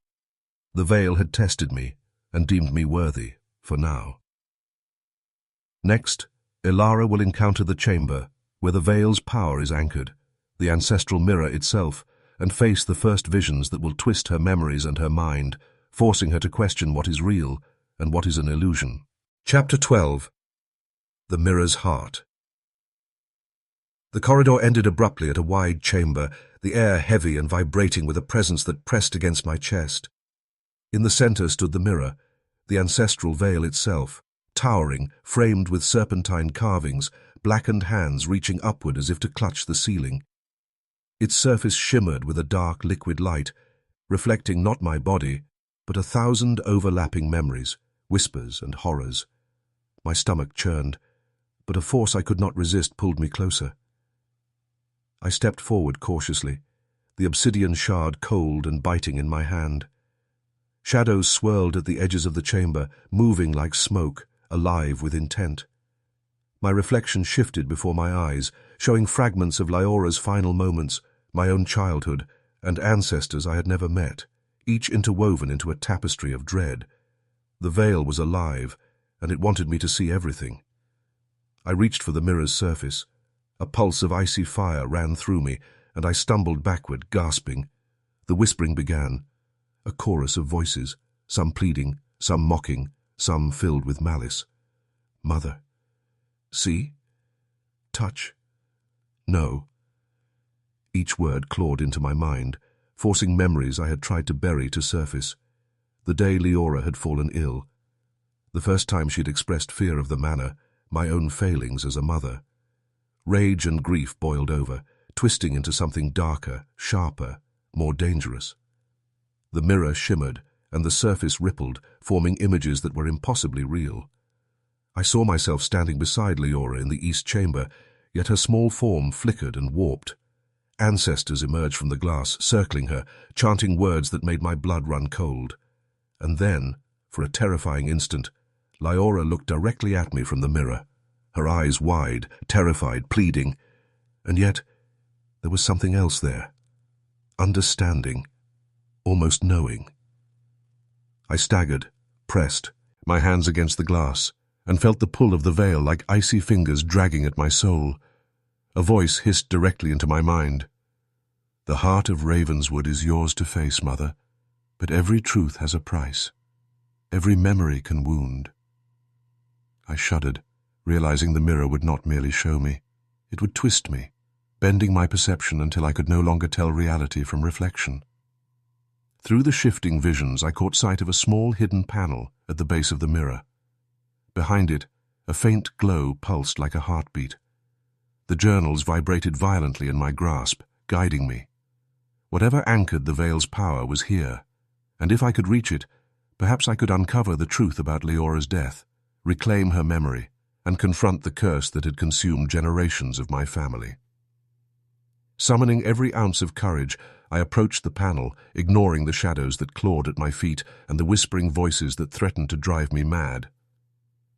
The veil had tested me and deemed me worthy, for now. Next, Ilara will encounter the chamber, where the veil's power is anchored, the ancestral mirror itself, and face the first visions that will twist her memories and her mind, forcing her to question what is real and what is an illusion. Chapter 12. The Mirror's Heart. The corridor ended abruptly at a wide chamber, the air heavy and vibrating with a presence that pressed against my chest. In the center stood the mirror, the ancestral veil itself, towering, framed with serpentine carvings, blackened hands reaching upward as if to clutch the ceiling. Its surface shimmered with a dark liquid light, reflecting not my body, but 1,000 overlapping memories, whispers and horrors. My stomach churned, but a force I could not resist pulled me closer. I stepped forward cautiously, the obsidian shard cold and biting in my hand. Shadows swirled at the edges of the chamber, moving like smoke, alive with intent. My reflection shifted before my eyes, showing fragments of Leora's final moments, my own childhood, and ancestors I had never met, each interwoven into a tapestry of dread. The veil was alive, and it wanted me to see everything. I reached for the mirror's surface. A pulse of icy fire ran through me, and I stumbled backward, gasping. The whispering began, a chorus of voices, some pleading, some mocking, some filled with malice. "Mother. See? Touch. No." Each word clawed into my mind, forcing memories I had tried to bury to surface. The day Leora had fallen ill. The first time she'd expressed fear of the manor, my own failings as a mother. Rage and grief boiled over, twisting into something darker, sharper, more dangerous. The mirror shimmered, and the surface rippled, forming images that were impossibly real. I saw myself standing beside Leora in the east chamber, yet her small form flickered and warped. Ancestors emerged from the glass, circling her, chanting words that made my blood run cold. And then, for a terrifying instant, Leora looked directly at me from the mirror, her eyes wide, terrified, pleading. And yet, there was something else there. Understanding, almost knowing. I staggered, pressed, my hands against the glass, and felt the pull of the veil like icy fingers dragging at my soul. A voice hissed directly into my mind. "The heart of Ravenswood is yours to face, Mother, but every truth has a price. Every memory can wound." I shuddered, realizing the mirror would not merely show me. It would twist me, bending my perception until I could no longer tell reality from reflection. Through the shifting visions, I caught sight of a small hidden panel at the base of the mirror. Behind it, a faint glow pulsed like a heartbeat. The journals vibrated violently in my grasp, guiding me. Whatever anchored the veil's power was here, and if I could reach it, perhaps I could uncover the truth about Leora's death, reclaim her memory, and confront the curse that had consumed generations of my family. Summoning every ounce of courage, I approached the panel, ignoring the shadows that clawed at my feet and the whispering voices that threatened to drive me mad.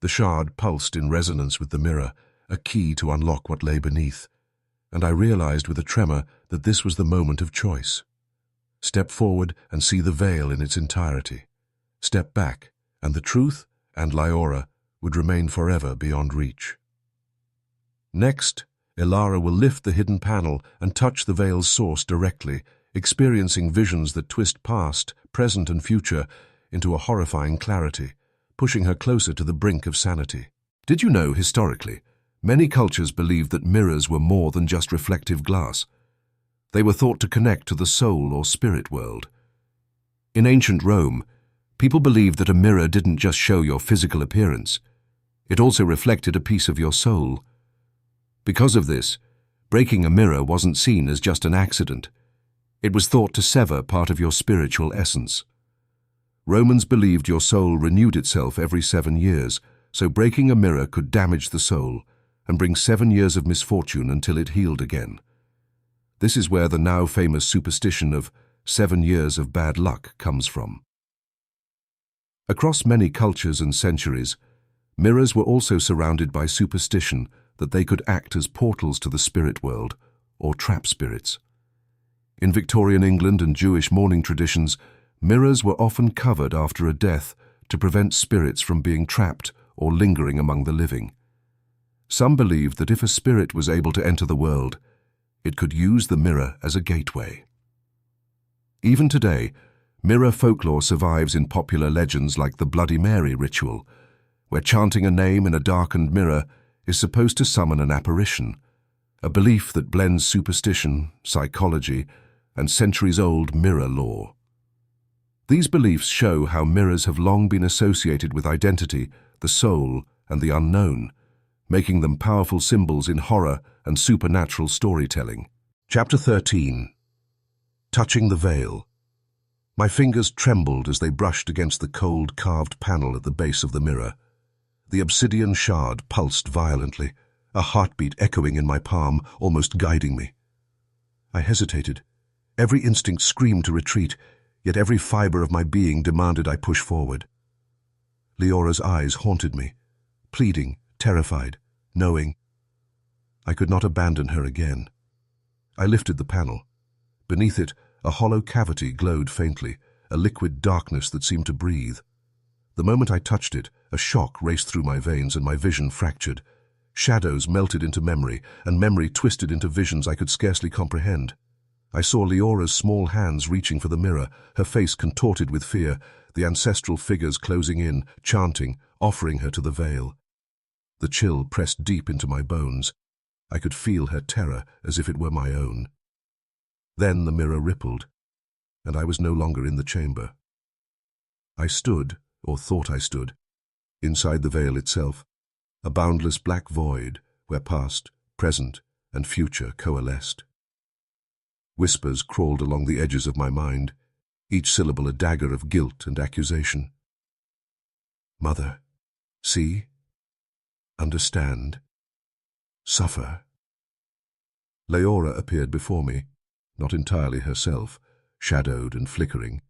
The shard pulsed in resonance with the mirror, a key to unlock what lay beneath, and I realized with a tremor that this was the moment of choice. Step forward and see the veil in its entirety. Step back, and the truth and Leora would remain forever beyond reach. Next, Elara will lift the hidden panel and touch the veil's source directly, experiencing visions that twist past, present and future into a horrifying clarity, pushing her closer to the brink of sanity. Did you know, historically, many cultures believed that mirrors were more than just reflective glass? They were thought to connect to the soul or spirit world. In ancient Rome, people believed that a mirror didn't just show your physical appearance. It also reflected a piece of your soul. Because of this, breaking a mirror wasn't seen as just an accident. It was thought to sever part of your spiritual essence. Romans believed your soul renewed itself every 7 years, so breaking a mirror could damage the soul and bring 7 years of misfortune until it healed again. This is where the now famous superstition of 7 years of bad luck comes from. Across many cultures and centuries, mirrors were also surrounded by superstition that they could act as portals to the spirit world, or trap spirits. In Victorian England and Jewish mourning traditions, mirrors were often covered after a death to prevent spirits from being trapped or lingering among the living. Some believed that if a spirit was able to enter the world, it could use the mirror as a gateway. Even today, mirror folklore survives in popular legends like the Bloody Mary ritual, where chanting a name in a darkened mirror is supposed to summon an apparition, a belief that blends superstition, psychology, and centuries-old mirror lore. These beliefs show how mirrors have long been associated with identity, the soul, and the unknown, making them powerful symbols in horror and supernatural storytelling. Chapter 13. Touching the Veil. My fingers trembled as they brushed against the cold, carved panel at the base of the mirror. The obsidian shard pulsed violently, a heartbeat echoing in my palm, almost guiding me. I hesitated. Every instinct screamed to retreat, yet every fiber of my being demanded I push forward. Leora's eyes haunted me, pleading, terrified, knowing. I could not abandon her again. I lifted the panel. Beneath it, a hollow cavity glowed faintly, a liquid darkness that seemed to breathe. The moment I touched it, a shock raced through my veins and my vision fractured. Shadows melted into memory, and memory twisted into visions I could scarcely comprehend. I saw Leora's small hands reaching for the mirror, her face contorted with fear, the ancestral figures closing in, chanting, offering her to the veil. The chill pressed deep into my bones. I could feel her terror as if it were my own. Then the mirror rippled, and I was no longer in the chamber. I stood, or thought I stood, inside the veil itself, a boundless black void where past, present, and future coalesced. Whispers crawled along the edges of my mind, each syllable a dagger of guilt and accusation. Mother, see, understand, suffer. Leora appeared before me, not entirely herself, shadowed and flickering,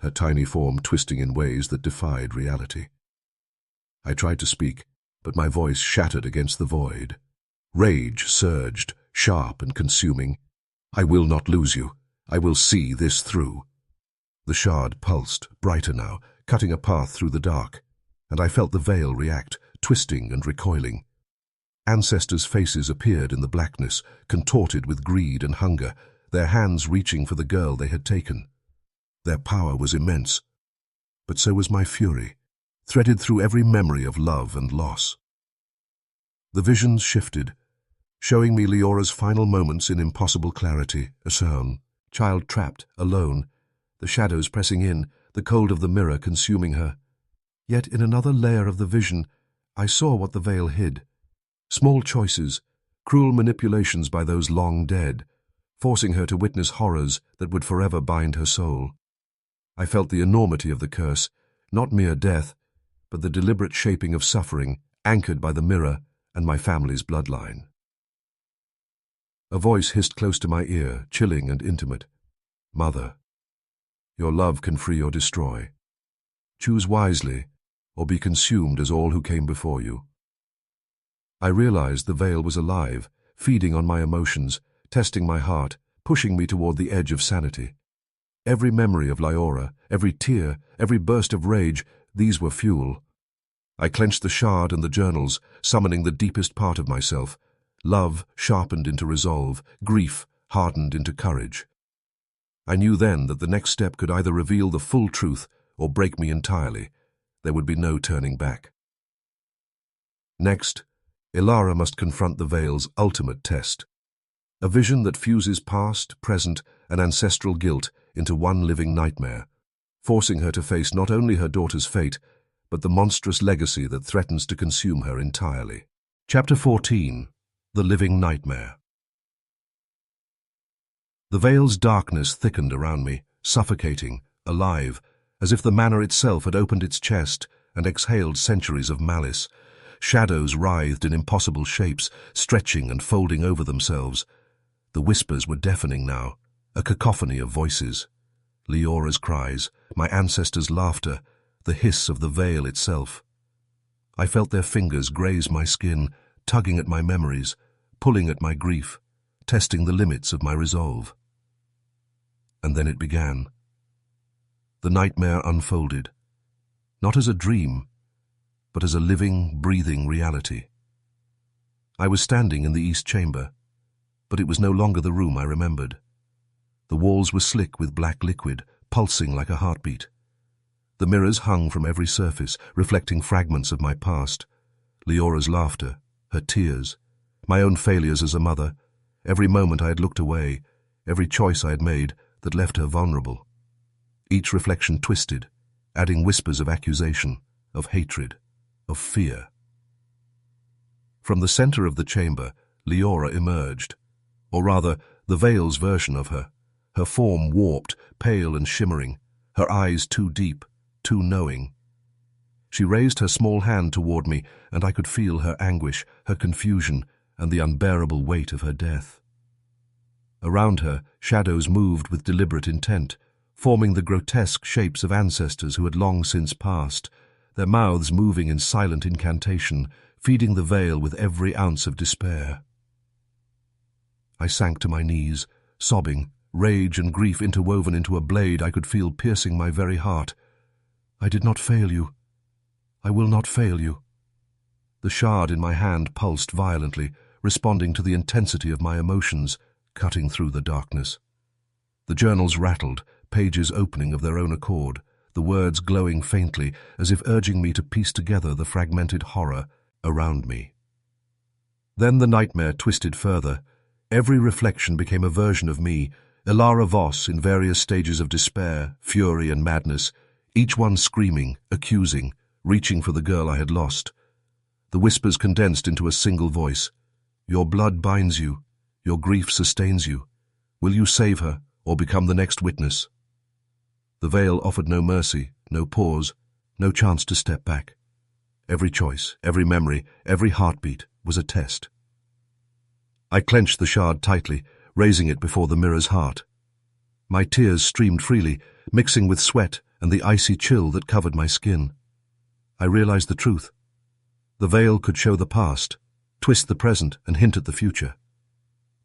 her tiny form twisting in ways that defied reality. I tried to speak, but my voice shattered against the void. Rage surged, sharp and consuming. I will not lose you. I will see this through. The shard pulsed, brighter now, cutting a path through the dark, and I felt the veil react, twisting and recoiling. Ancestors' faces appeared in the blackness, contorted with greed and hunger, their hands reaching for the girl they had taken. Their power was immense, but so was my fury, threaded through every memory of love and loss. The visions shifted, showing me Leora's final moments in impossible clarity, a sound, child trapped, alone, the shadows pressing in, the cold of the mirror consuming her. Yet in another layer of the vision, I saw what the veil hid. Small choices, cruel manipulations by those long dead, forcing her to witness horrors that would forever bind her soul. I felt the enormity of the curse, not mere death, but the deliberate shaping of suffering, anchored by the mirror and my family's bloodline. A voice hissed close to my ear, chilling and intimate. Mother, your love can free or destroy. Choose wisely, or be consumed as all who came before you. I realized the veil was alive, feeding on my emotions, testing my heart, pushing me toward the edge of sanity. Every memory of Leora, every tear, every burst of rage, these were fuel. I clenched the shard and the journals, summoning the deepest part of myself. Love sharpened into resolve, grief hardened into courage. I knew then that the next step could either reveal the full truth or break me entirely. There would be no turning back. Next, Ilara must confront the veil's ultimate test. A vision that fuses past, present, and ancestral guilt into one living nightmare, forcing her to face not only her daughter's fate, but the monstrous legacy that threatens to consume her entirely. Chapter 14. The Living Nightmare. The veil's darkness thickened around me, suffocating, alive, as if the manor itself had opened its chest and exhaled centuries of malice. Shadows writhed in impossible shapes, stretching and folding over themselves. The whispers were deafening now, a cacophony of voices. Leora's cries, my ancestors' laughter, the hiss of the veil itself. I felt their fingers graze my skin, tugging at my memories, pulling at my grief, testing the limits of my resolve. And then it began. The nightmare unfolded, not as a dream, but as a living, breathing reality. I was standing in the east chamber, but it was no longer the room I remembered. The walls were slick with black liquid, pulsing like a heartbeat. The mirrors hung from every surface, reflecting fragments of my past. Leora's laughter, her tears, my own failures as a mother, every moment I had looked away, every choice I had made that left her vulnerable. Each reflection twisted, adding whispers of accusation, of hatred, of fear. From the center of the chamber, Leora emerged, or rather, the veil's version of her, her form warped, pale and shimmering, her eyes too deep, too knowing. She raised her small hand toward me, and I could feel her anguish, her confusion, and the unbearable weight of her death. Around her, shadows moved with deliberate intent, forming the grotesque shapes of ancestors who had long since passed, their mouths moving in silent incantation, feeding the veil with every ounce of despair. I sank to my knees, sobbing, rage and grief interwoven into a blade I could feel piercing my very heart. I did not fail you. I will not fail you. The shard in my hand pulsed violently, responding to the intensity of my emotions, cutting through the darkness. The journals rattled, pages opening of their own accord, the words glowing faintly as if urging me to piece together the fragmented horror around me. Then the nightmare twisted further. Every reflection became a version of me, Ilara Voss in various stages of despair, fury and madness, each one screaming, accusing, reaching for the girl I had lost. The whispers condensed into a single voice. Your blood binds you. Your grief sustains you. Will you save her or become the next witness? The veil offered no mercy, no pause, no chance to step back. Every choice, every memory, every heartbeat was a test. I clenched the shard tightly, raising it before the mirror's heart. My tears streamed freely, mixing with sweat and the icy chill that covered my skin. I realized the truth. The veil could show the past, twist the present and hint at the future.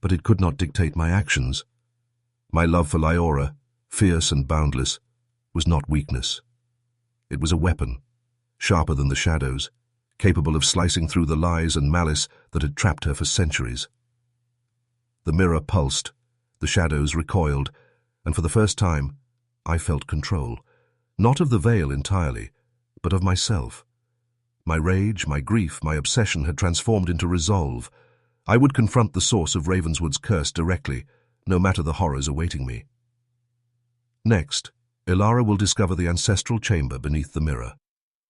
But it could not dictate my actions. My love for Leora, fierce and boundless, was not weakness. It was a weapon, sharper than the shadows, capable of slicing through the lies and malice that had trapped her for centuries. The mirror pulsed, the shadows recoiled, and for the first time, I felt control, not of the veil entirely, but of myself. My rage, my grief, my obsession had transformed into resolve. I would confront the source of Ravenswood's curse directly, no matter the horrors awaiting me. Next, Ilara will discover the ancestral chamber beneath the mirror,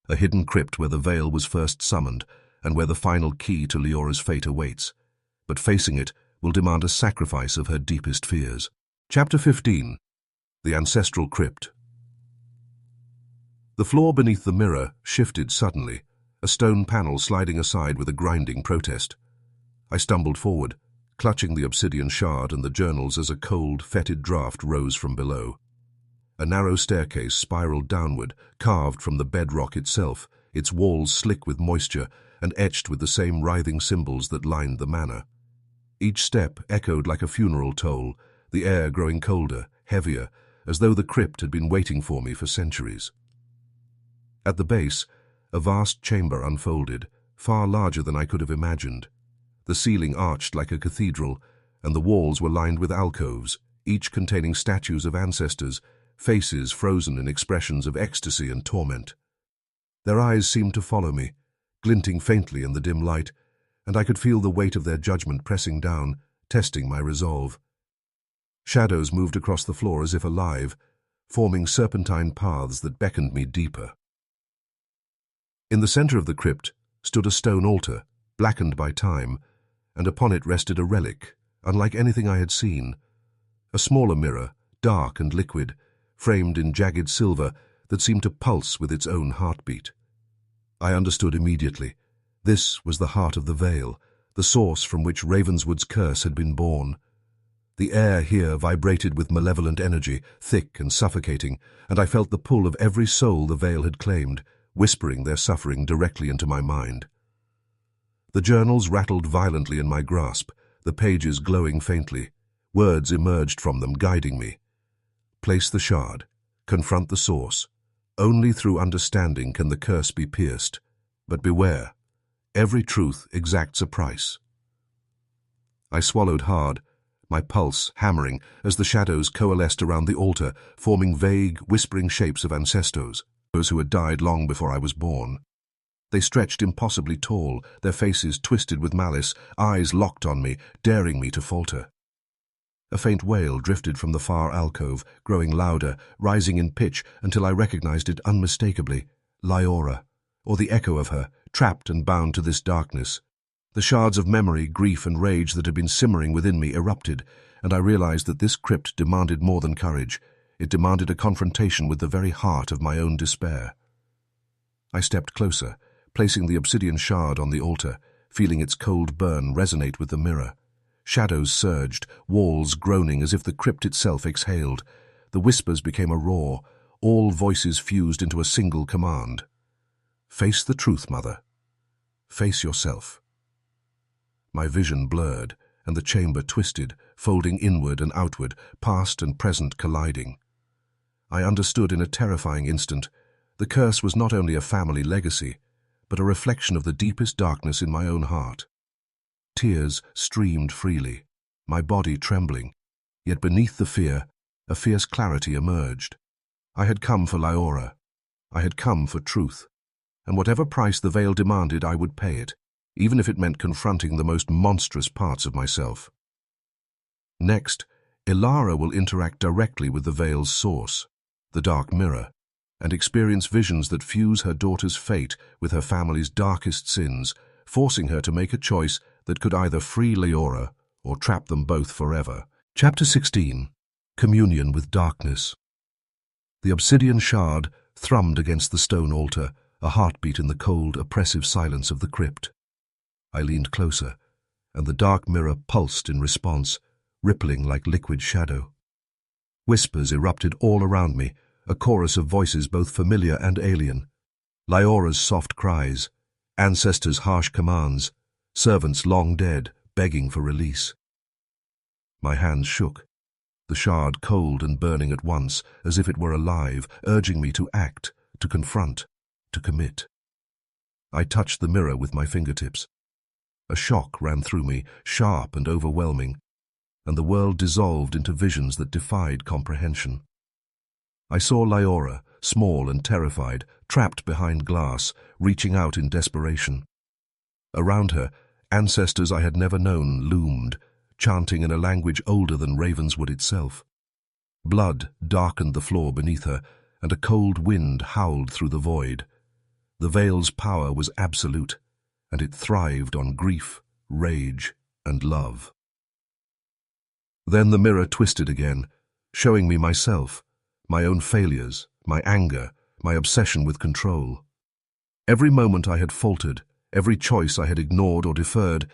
a hidden crypt where the veil was first summoned and where the final key to Leora's fate awaits. But facing it will demand a sacrifice of her deepest fears. Chapter 15. The Ancestral Crypt. The floor beneath the mirror shifted suddenly, a stone panel sliding aside with a grinding protest. I stumbled forward, clutching the obsidian shard and the journals as a cold, fetid draught rose from below. A narrow staircase spiraled downward, carved from the bedrock itself, its walls slick with moisture and etched with the same writhing symbols that lined the manor. Each step echoed like a funeral toll, the air growing colder, heavier, as though the crypt had been waiting for me for centuries. At the base, a vast chamber unfolded, far larger than I could have imagined. The ceiling arched like a cathedral, and the walls were lined with alcoves, each containing statues of ancestors, faces frozen in expressions of ecstasy and torment. Their eyes seemed to follow me, glinting faintly in the dim light, and I could feel the weight of their judgment pressing down, testing my resolve. Shadows moved across the floor as if alive, forming serpentine paths that beckoned me deeper. In the center of the crypt stood a stone altar, blackened by time, and upon it rested a relic, unlike anything I had seen. A smaller mirror, dark and liquid, framed in jagged silver that seemed to pulse with its own heartbeat. I understood immediately. This was the heart of the veil, the source from which Ravenswood's curse had been born. The air here vibrated with malevolent energy, thick and suffocating, and I felt the pull of every soul the veil had claimed, whispering their suffering directly into my mind. The journals rattled violently in my grasp, the pages glowing faintly. Words emerged from them, guiding me. Place the shard. Confront the source. Only through understanding can the curse be pierced. But beware. Every truth exacts a price. I swallowed hard, my pulse hammering as the shadows coalesced around the altar, forming vague, whispering shapes of ancestors, those who had died long before I was born. They stretched impossibly tall, their faces twisted with malice, eyes locked on me, daring me to falter. A faint wail drifted from the far alcove, growing louder, rising in pitch until I recognized it unmistakably. Leora, or the echo of her, trapped and bound to this darkness. The shards of memory, grief and rage that had been simmering within me erupted, and I realized that this crypt demanded more than courage. It demanded a confrontation with the very heart of my own despair. I stepped closer, placing the obsidian shard on the altar, feeling its cold burn resonate with the mirror. Shadows surged, walls groaning as if the crypt itself exhaled. The whispers became a roar, all voices fused into a single command. Face the truth, Mother. Face yourself. My vision blurred, and the chamber twisted, folding inward and outward, past and present colliding. I understood in a terrifying instant. The curse was not only a family legacy, but a reflection of the deepest darkness in my own heart. Tears streamed freely, my body trembling, yet beneath the fear, a fierce clarity emerged. I had come for Leora. I had come for truth, and whatever price the veil demanded, I would pay it, even if it meant confronting the most monstrous parts of myself. Next, Ilara will interact directly with the veil's source, the dark mirror, and experience visions that fuse her daughter's fate with her family's darkest sins, forcing her to make a choice that could either free Leora or trap them both forever. Chapter 16. Communion with Darkness. The obsidian shard thrummed against the stone altar, a heartbeat in the cold, oppressive silence of the crypt. I leaned closer, and the dark mirror pulsed in response, rippling like liquid shadow. Whispers erupted all around me, a chorus of voices both familiar and alien. Leora's soft cries, ancestors' harsh commands, servants long dead begging for release. My hands shook, the shard cold and burning at once, as if it were alive, urging me to act, to confront, to commit. I touched the mirror with my fingertips. A shock ran through me, sharp and overwhelming, and the world dissolved into visions that defied comprehension. I saw Liora, small and terrified, trapped behind glass, reaching out in desperation. Around her, ancestors I had never known loomed, chanting in a language older than Ravenswood itself. Blood darkened the floor beneath her, and a cold wind howled through the void. The veil's power was absolute, and it thrived on grief, rage, and love. Then the mirror twisted again, showing me myself, my own failures, my anger, my obsession with control. Every moment I had faltered, every choice I had ignored or deferred,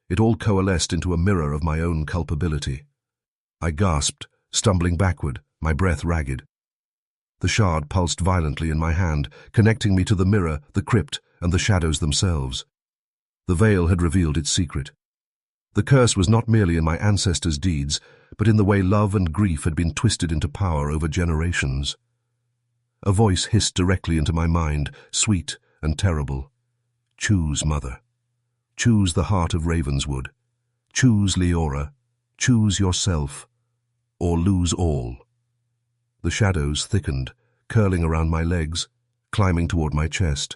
it all coalesced into a mirror of my own culpability. I gasped, stumbling backward, my breath ragged. The shard pulsed violently in my hand, connecting me to the mirror, the crypt, and the shadows themselves. The veil had revealed its secret. The curse was not merely in my ancestors' deeds, but in the way love and grief had been twisted into power over generations. A voice hissed directly into my mind, sweet and terrible. Choose, Mother. Choose the heart of Ravenswood. Choose Liora. Choose yourself. Or lose all. The shadows thickened, curling around my legs, climbing toward my chest,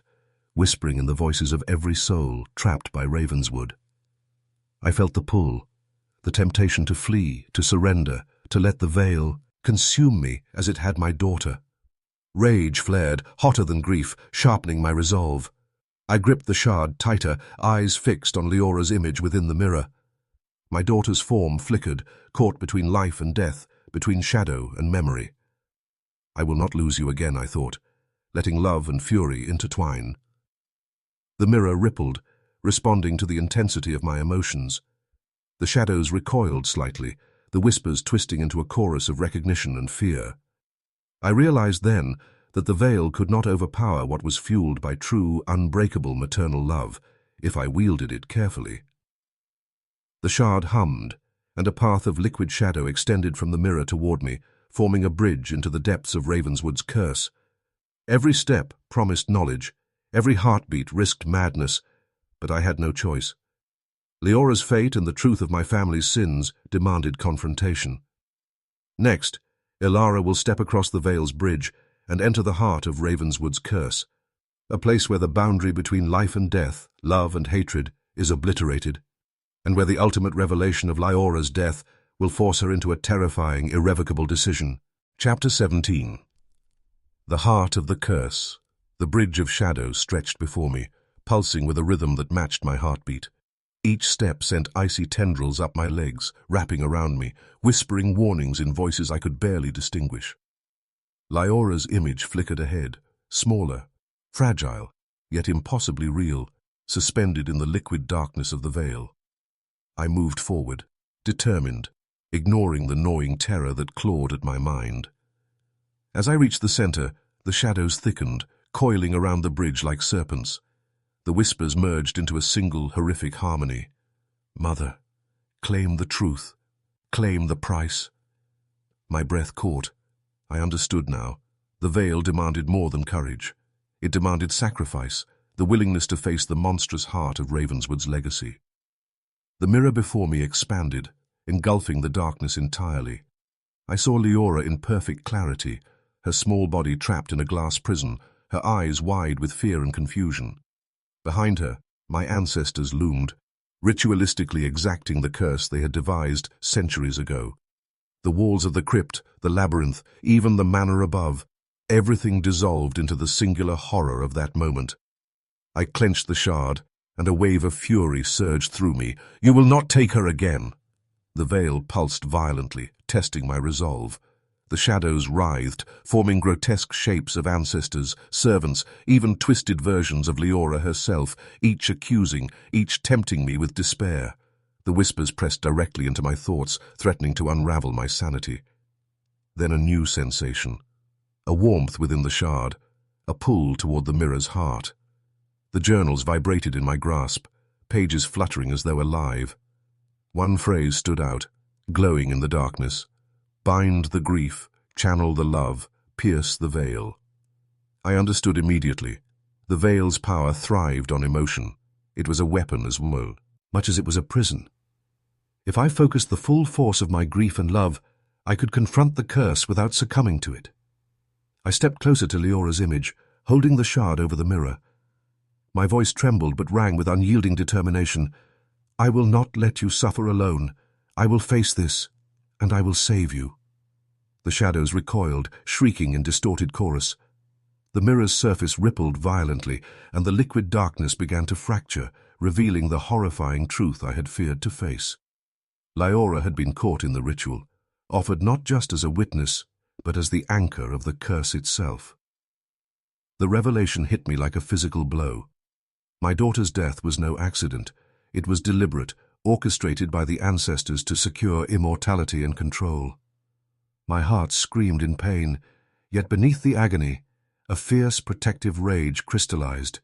whispering in the voices of every soul trapped by Ravenswood. I felt the pull, the temptation to flee, to surrender, to let the veil consume me as it had my daughter. Rage flared, hotter than grief, sharpening my resolve. I gripped the shard tighter, eyes fixed on Liora's image within the mirror. My daughter's form flickered, caught between life and death, between shadow and memory. I will not lose you again, I thought, letting love and fury intertwine. The mirror rippled, responding to the intensity of my emotions. The shadows recoiled slightly, the whispers twisting into a chorus of recognition and fear. I realized then that the veil could not overpower what was fueled by true, unbreakable maternal love, if I wielded it carefully. The shard hummed, and a path of liquid shadow extended from the mirror toward me, forming a bridge into the depths of Ravenswood's curse. Every step promised knowledge, every heartbeat risked madness, but I had no choice. Liora's fate and the truth of my family's sins demanded confrontation. Next, Ilara will step across the veil's bridge and enter the heart of Ravenswood's curse, a place where the boundary between life and death, love and hatred, is obliterated, and where the ultimate revelation of Liora's death will force her into a terrifying, irrevocable decision. Chapter 17. The heart of the curse. The bridge of shadows stretched before me, pulsing with a rhythm that matched my heartbeat. Each step sent icy tendrils up my legs, wrapping around me, whispering warnings in voices I could barely distinguish. Liora's image flickered ahead, smaller, fragile, yet impossibly real, suspended in the liquid darkness of the veil. I moved forward, determined, ignoring the gnawing terror that clawed at my mind. As I reached the center, the shadows thickened, coiling around the bridge like serpents. The whispers merged into a single horrific harmony. Mother, claim the truth. Claim the price. My breath caught. I understood now. The veil demanded more than courage. It demanded sacrifice, the willingness to face the monstrous heart of Ravenswood's legacy. The mirror before me expanded, engulfing the darkness entirely. I saw Liora in perfect clarity, her small body trapped in a glass prison, her eyes wide with fear and confusion. Behind her, my ancestors loomed, ritualistically exacting the curse they had devised centuries ago. The walls of the crypt, the labyrinth, even the manor above, everything dissolved into the singular horror of that moment. I clenched the shard, and a wave of fury surged through me. You will not take her again. The veil pulsed violently, testing my resolve. The shadows writhed, forming grotesque shapes of ancestors, servants, even twisted versions of Liora herself, each accusing, each tempting me with despair. The whispers pressed directly into my thoughts, threatening to unravel my sanity. Then a new sensation. A warmth within the shard, a pull toward the mirror's heart. The journals vibrated in my grasp, pages fluttering as though alive. One phrase stood out, glowing in the darkness. Bind the grief, channel the love, pierce the veil. I understood immediately. The veil's power thrived on emotion. It was a weapon as much as it was a prison. If I focused the full force of my grief and love, I could confront the curse without succumbing to it. I stepped closer to Leora's image, holding the shard over the mirror. My voice trembled but rang with unyielding determination. I will not let you suffer alone. I will face this, and I will save you. The shadows recoiled, shrieking in distorted chorus. The mirror's surface rippled violently, and the liquid darkness began to fracture, revealing the horrifying truth I had feared to face. Leora had been caught in the ritual, offered not just as a witness, but as the anchor of the curse itself. The revelation hit me like a physical blow. My daughter's death was no accident. It was deliberate, orchestrated by the ancestors to secure immortality and control. My heart screamed in pain, yet beneath the agony, a fierce protective rage crystallized.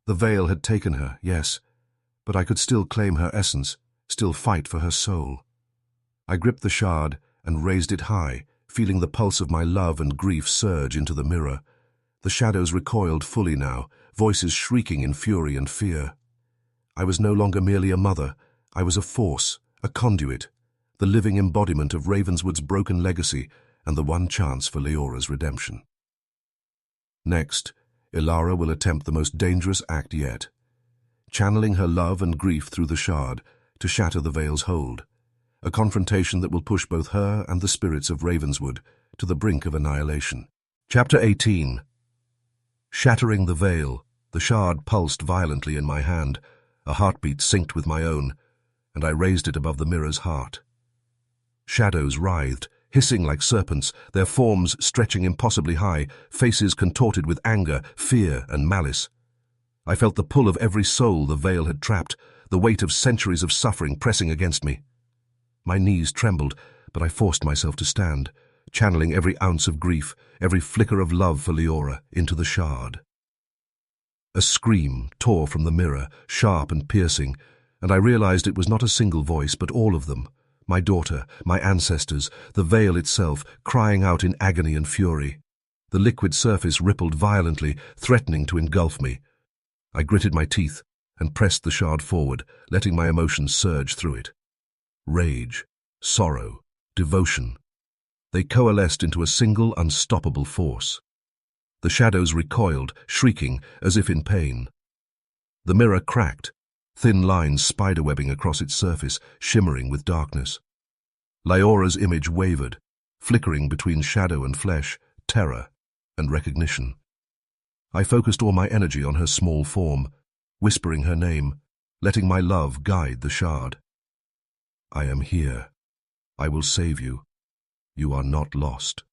The veil had taken her, yes, but I could still claim her essence, still fight for her soul. I gripped the shard and raised it high, feeling the pulse of my love and grief surge into the mirror. The shadows recoiled fully now, voices shrieking in fury and fear. I was no longer merely a mother. I was a force, a conduit, the living embodiment of Ravenswood's broken legacy and the one chance for Leora's redemption. Next, Ilara will attempt the most dangerous act yet, channeling her love and grief through the shard to shatter the veil's hold, a confrontation that will push both her and the spirits of Ravenswood to the brink of annihilation. Chapter 18. Shattering the veil, the shard pulsed violently in my hand, a heartbeat synced with my own, and I raised it above the mirror's heart. Shadows writhed, hissing like serpents, their forms stretching impossibly high, faces contorted with anger, fear, and malice. I felt the pull of every soul the veil had trapped, the weight of centuries of suffering pressing against me. My knees trembled, but I forced myself to stand, channeling every ounce of grief, every flicker of love for Leora, into the shard. A scream tore from the mirror, sharp and piercing, and I realized it was not a single voice, but all of them. My daughter, my ancestors, the veil itself, crying out in agony and fury. The liquid surface rippled violently, threatening to engulf me. I gritted my teeth and pressed the shard forward, letting my emotions surge through it. Rage, sorrow, devotion. They coalesced into a single, unstoppable force. The shadows recoiled, shrieking as if in pain. The mirror cracked, thin lines spiderwebbing across its surface, shimmering with darkness. Leora's image wavered, flickering between shadow and flesh, terror and recognition. I focused all my energy on her small form, whispering her name, letting my love guide the shard. I am here. I will save you. You are not lost.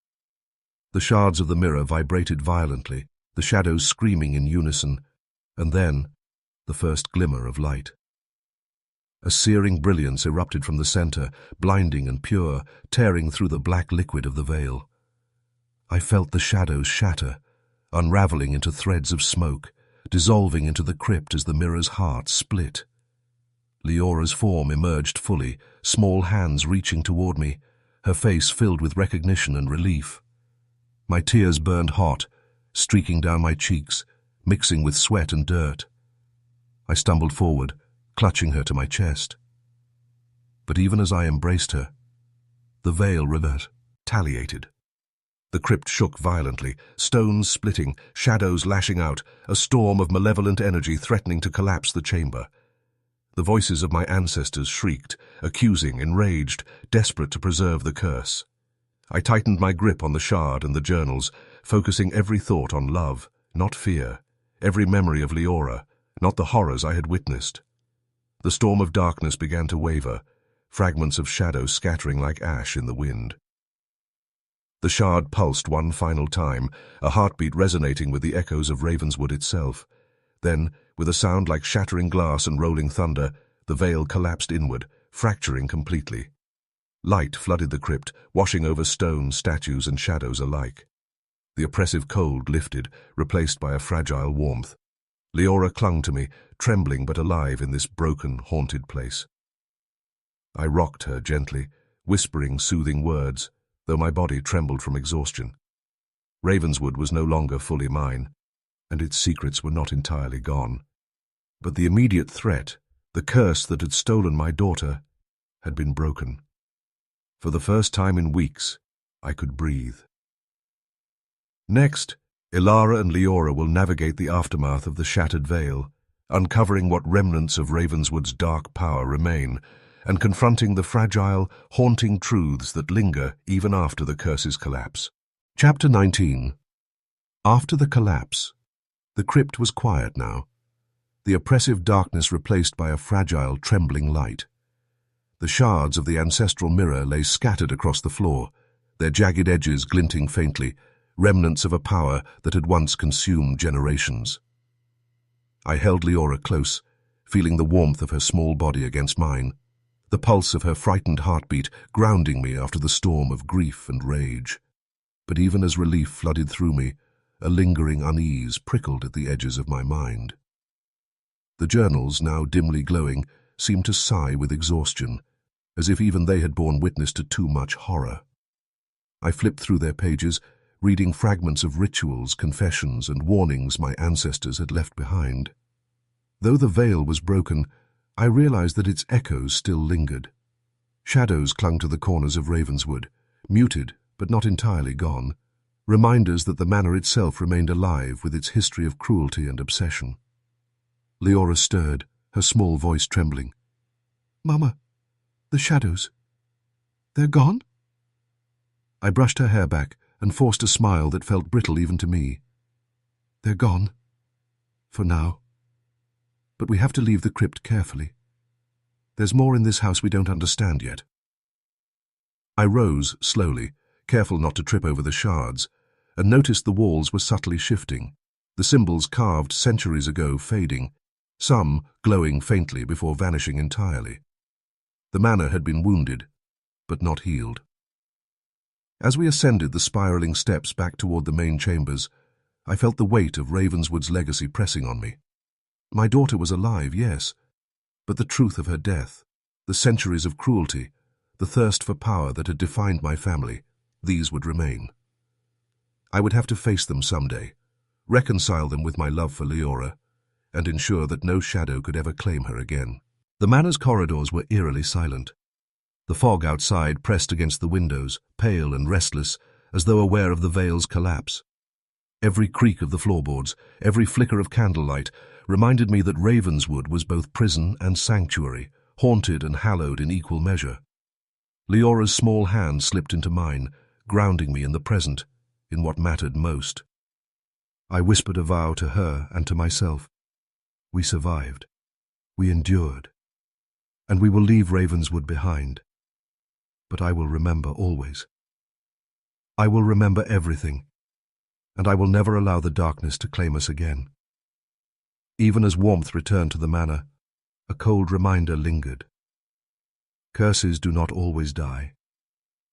The shards of the mirror vibrated violently, the shadows screaming in unison, and then the first glimmer of light. A searing brilliance erupted from the center, blinding and pure, tearing through the black liquid of the veil. I felt the shadows shatter, unraveling into threads of smoke, dissolving into the crypt as the mirror's heart split. Leora's form emerged fully, small hands reaching toward me, her face filled with recognition and relief. My tears burned hot, streaking down my cheeks, mixing with sweat and dirt. I stumbled forward, clutching her to my chest. But even as I embraced her, the veil retaliated. The crypt shook violently, stones splitting, shadows lashing out, a storm of malevolent energy threatening to collapse the chamber. The voices of my ancestors shrieked, accusing, enraged, desperate to preserve the curse. I tightened my grip on the shard and the journals, focusing every thought on love, not fear, every memory of Leora, not the horrors I had witnessed. The storm of darkness began to waver, fragments of shadow scattering like ash in the wind. The shard pulsed one final time, a heartbeat resonating with the echoes of Ravenswood itself. Then, with a sound like shattering glass and rolling thunder, the veil collapsed inward, fracturing completely. Light flooded the crypt, washing over stones, statues, and shadows alike. The oppressive cold lifted, replaced by a fragile warmth. Leora clung to me, trembling but alive in this broken, haunted place. I rocked her gently, whispering soothing words, though my body trembled from exhaustion. Ravenswood was no longer fully mine, and its secrets were not entirely gone. But the immediate threat, the curse that had stolen my daughter, had been broken. For the first time in weeks, I could breathe. Next, Ilara and Leora will navigate the aftermath of the shattered veil, uncovering what remnants of Ravenswood's dark power remain, and confronting the fragile, haunting truths that linger even after the curse's collapse. Chapter 19. After the collapse, the crypt was quiet now, the oppressive darkness replaced by a fragile, trembling light. The shards of the ancestral mirror lay scattered across the floor, their jagged edges glinting faintly, remnants of a power that had once consumed generations. I held Leora close, feeling the warmth of her small body against mine, the pulse of her frightened heartbeat grounding me after the storm of grief and rage. But even as relief flooded through me, a lingering unease prickled at the edges of my mind. The journals, now dimly glowing, seemed to sigh with exhaustion, as if even they had borne witness to too much horror. I flipped through their pages, reading fragments of rituals, confessions, and warnings my ancestors had left behind. Though the veil was broken, I realized that its echoes still lingered. Shadows clung to the corners of Ravenswood, muted but not entirely gone, reminders that the manor itself remained alive with its history of cruelty and obsession. Leora stirred, her small voice trembling. "Mama, the shadows, they're gone?" I brushed her hair back and forced a smile that felt brittle even to me. "They're gone. For now. But we have to leave the crypt carefully. There's more in this house we don't understand yet." I rose slowly, careful not to trip over the shards, and noticed the walls were subtly shifting, the symbols carved centuries ago fading, some glowing faintly before vanishing entirely. The manor had been wounded, but not healed. As we ascended the spiraling steps back toward the main chambers, I felt the weight of Ravenswood's legacy pressing on me. My daughter was alive, yes, but the truth of her death, the centuries of cruelty, the thirst for power that had defined my family, these would remain. I would have to face them someday, reconcile them with my love for Leora, and ensure that no shadow could ever claim her again. The manor's corridors were eerily silent. The fog outside pressed against the windows, pale and restless, as though aware of the veil's collapse. Every creak of the floorboards, every flicker of candlelight, reminded me that Ravenswood was both prison and sanctuary, haunted and hallowed in equal measure. Leora's small hand slipped into mine, grounding me in the present, in what mattered most. I whispered a vow to her and to myself. We survived. We endured. And we will leave Ravenswood behind. But I will remember always. I will remember everything, and I will never allow the darkness to claim us again. Even as warmth returned to the manor, a cold reminder lingered. Curses do not always die,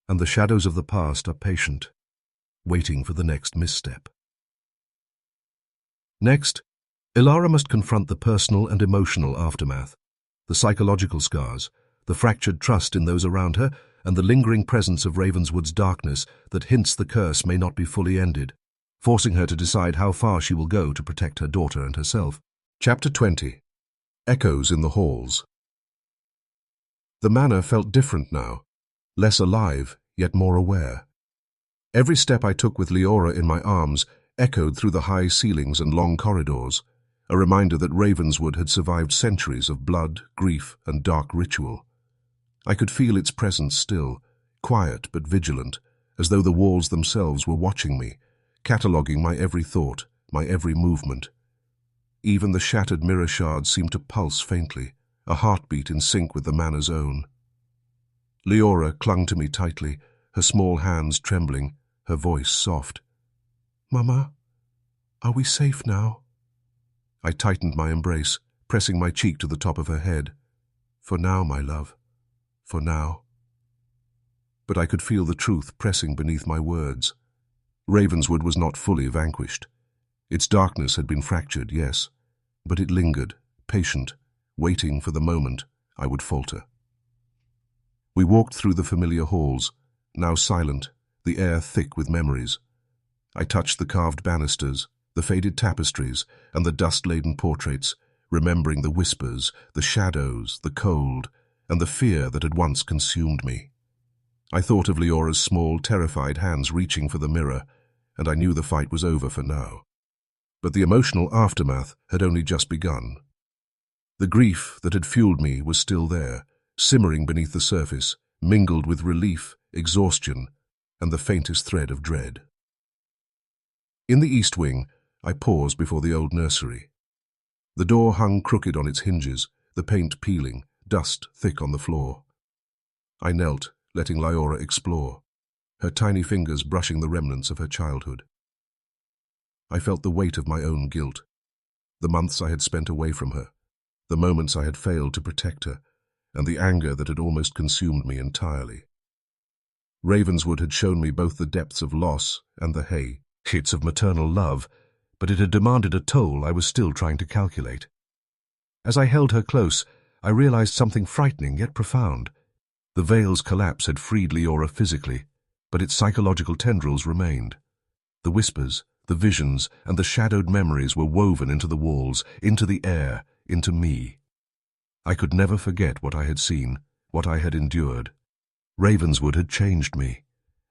and the shadows of the past are patient, waiting for the next misstep. Next, Ilara must confront the personal and emotional aftermath, the psychological scars, the fractured trust in those around her, and the lingering presence of Ravenswood's darkness that hints the curse may not be fully ended, forcing her to decide how far she will go to protect her daughter and herself. Chapter 20. Echoes in the Halls. The manor felt different now, less alive, yet more aware. Every step I took with Leora in my arms echoed through the high ceilings and long corridors, a reminder that Ravenswood had survived centuries of blood, grief, and dark ritual. I could feel its presence still, quiet but vigilant, as though the walls themselves were watching me, cataloguing my every thought, my every movement. Even the shattered mirror shards seemed to pulse faintly, a heartbeat in sync with the manor's own. Leora clung to me tightly, her small hands trembling, her voice soft. "Mama, are we safe now?" I tightened my embrace, pressing my cheek to the top of her head. "For now, my love. For now." But I could feel the truth pressing beneath my words. Ravenswood was not fully vanquished. Its darkness had been fractured, yes, but it lingered, patient, waiting for the moment I would falter. We walked through the familiar halls, now silent, the air thick with memories. I touched the carved banisters, the faded tapestries and the dust-laden portraits, remembering the whispers, the shadows, the cold, and the fear that had once consumed me. I thought of Leora's small, terrified hands reaching for the mirror, and I knew the fight was over for now. But the emotional aftermath had only just begun. The grief that had fueled me was still there, simmering beneath the surface, mingled with relief, exhaustion, and the faintest thread of dread. In the east wing, I paused before the old nursery. The door hung crooked on its hinges, the paint peeling, dust thick on the floor. I knelt, letting Leora explore, her tiny fingers brushing the remnants of her childhood. I felt the weight of my own guilt, the months I had spent away from her, the moments I had failed to protect her, and the anger that had almost consumed me entirely. Ravenswood had shown me both the depths of loss and the hits of maternal love, but it had demanded a toll I was still trying to calculate. As I held her close, I realized something frightening yet profound. The veil's collapse had freed Leora physically, but its psychological tendrils remained. The whispers, the visions, and the shadowed memories were woven into the walls, into the air, into me. I could never forget what I had seen, what I had endured. Ravenswood had changed me,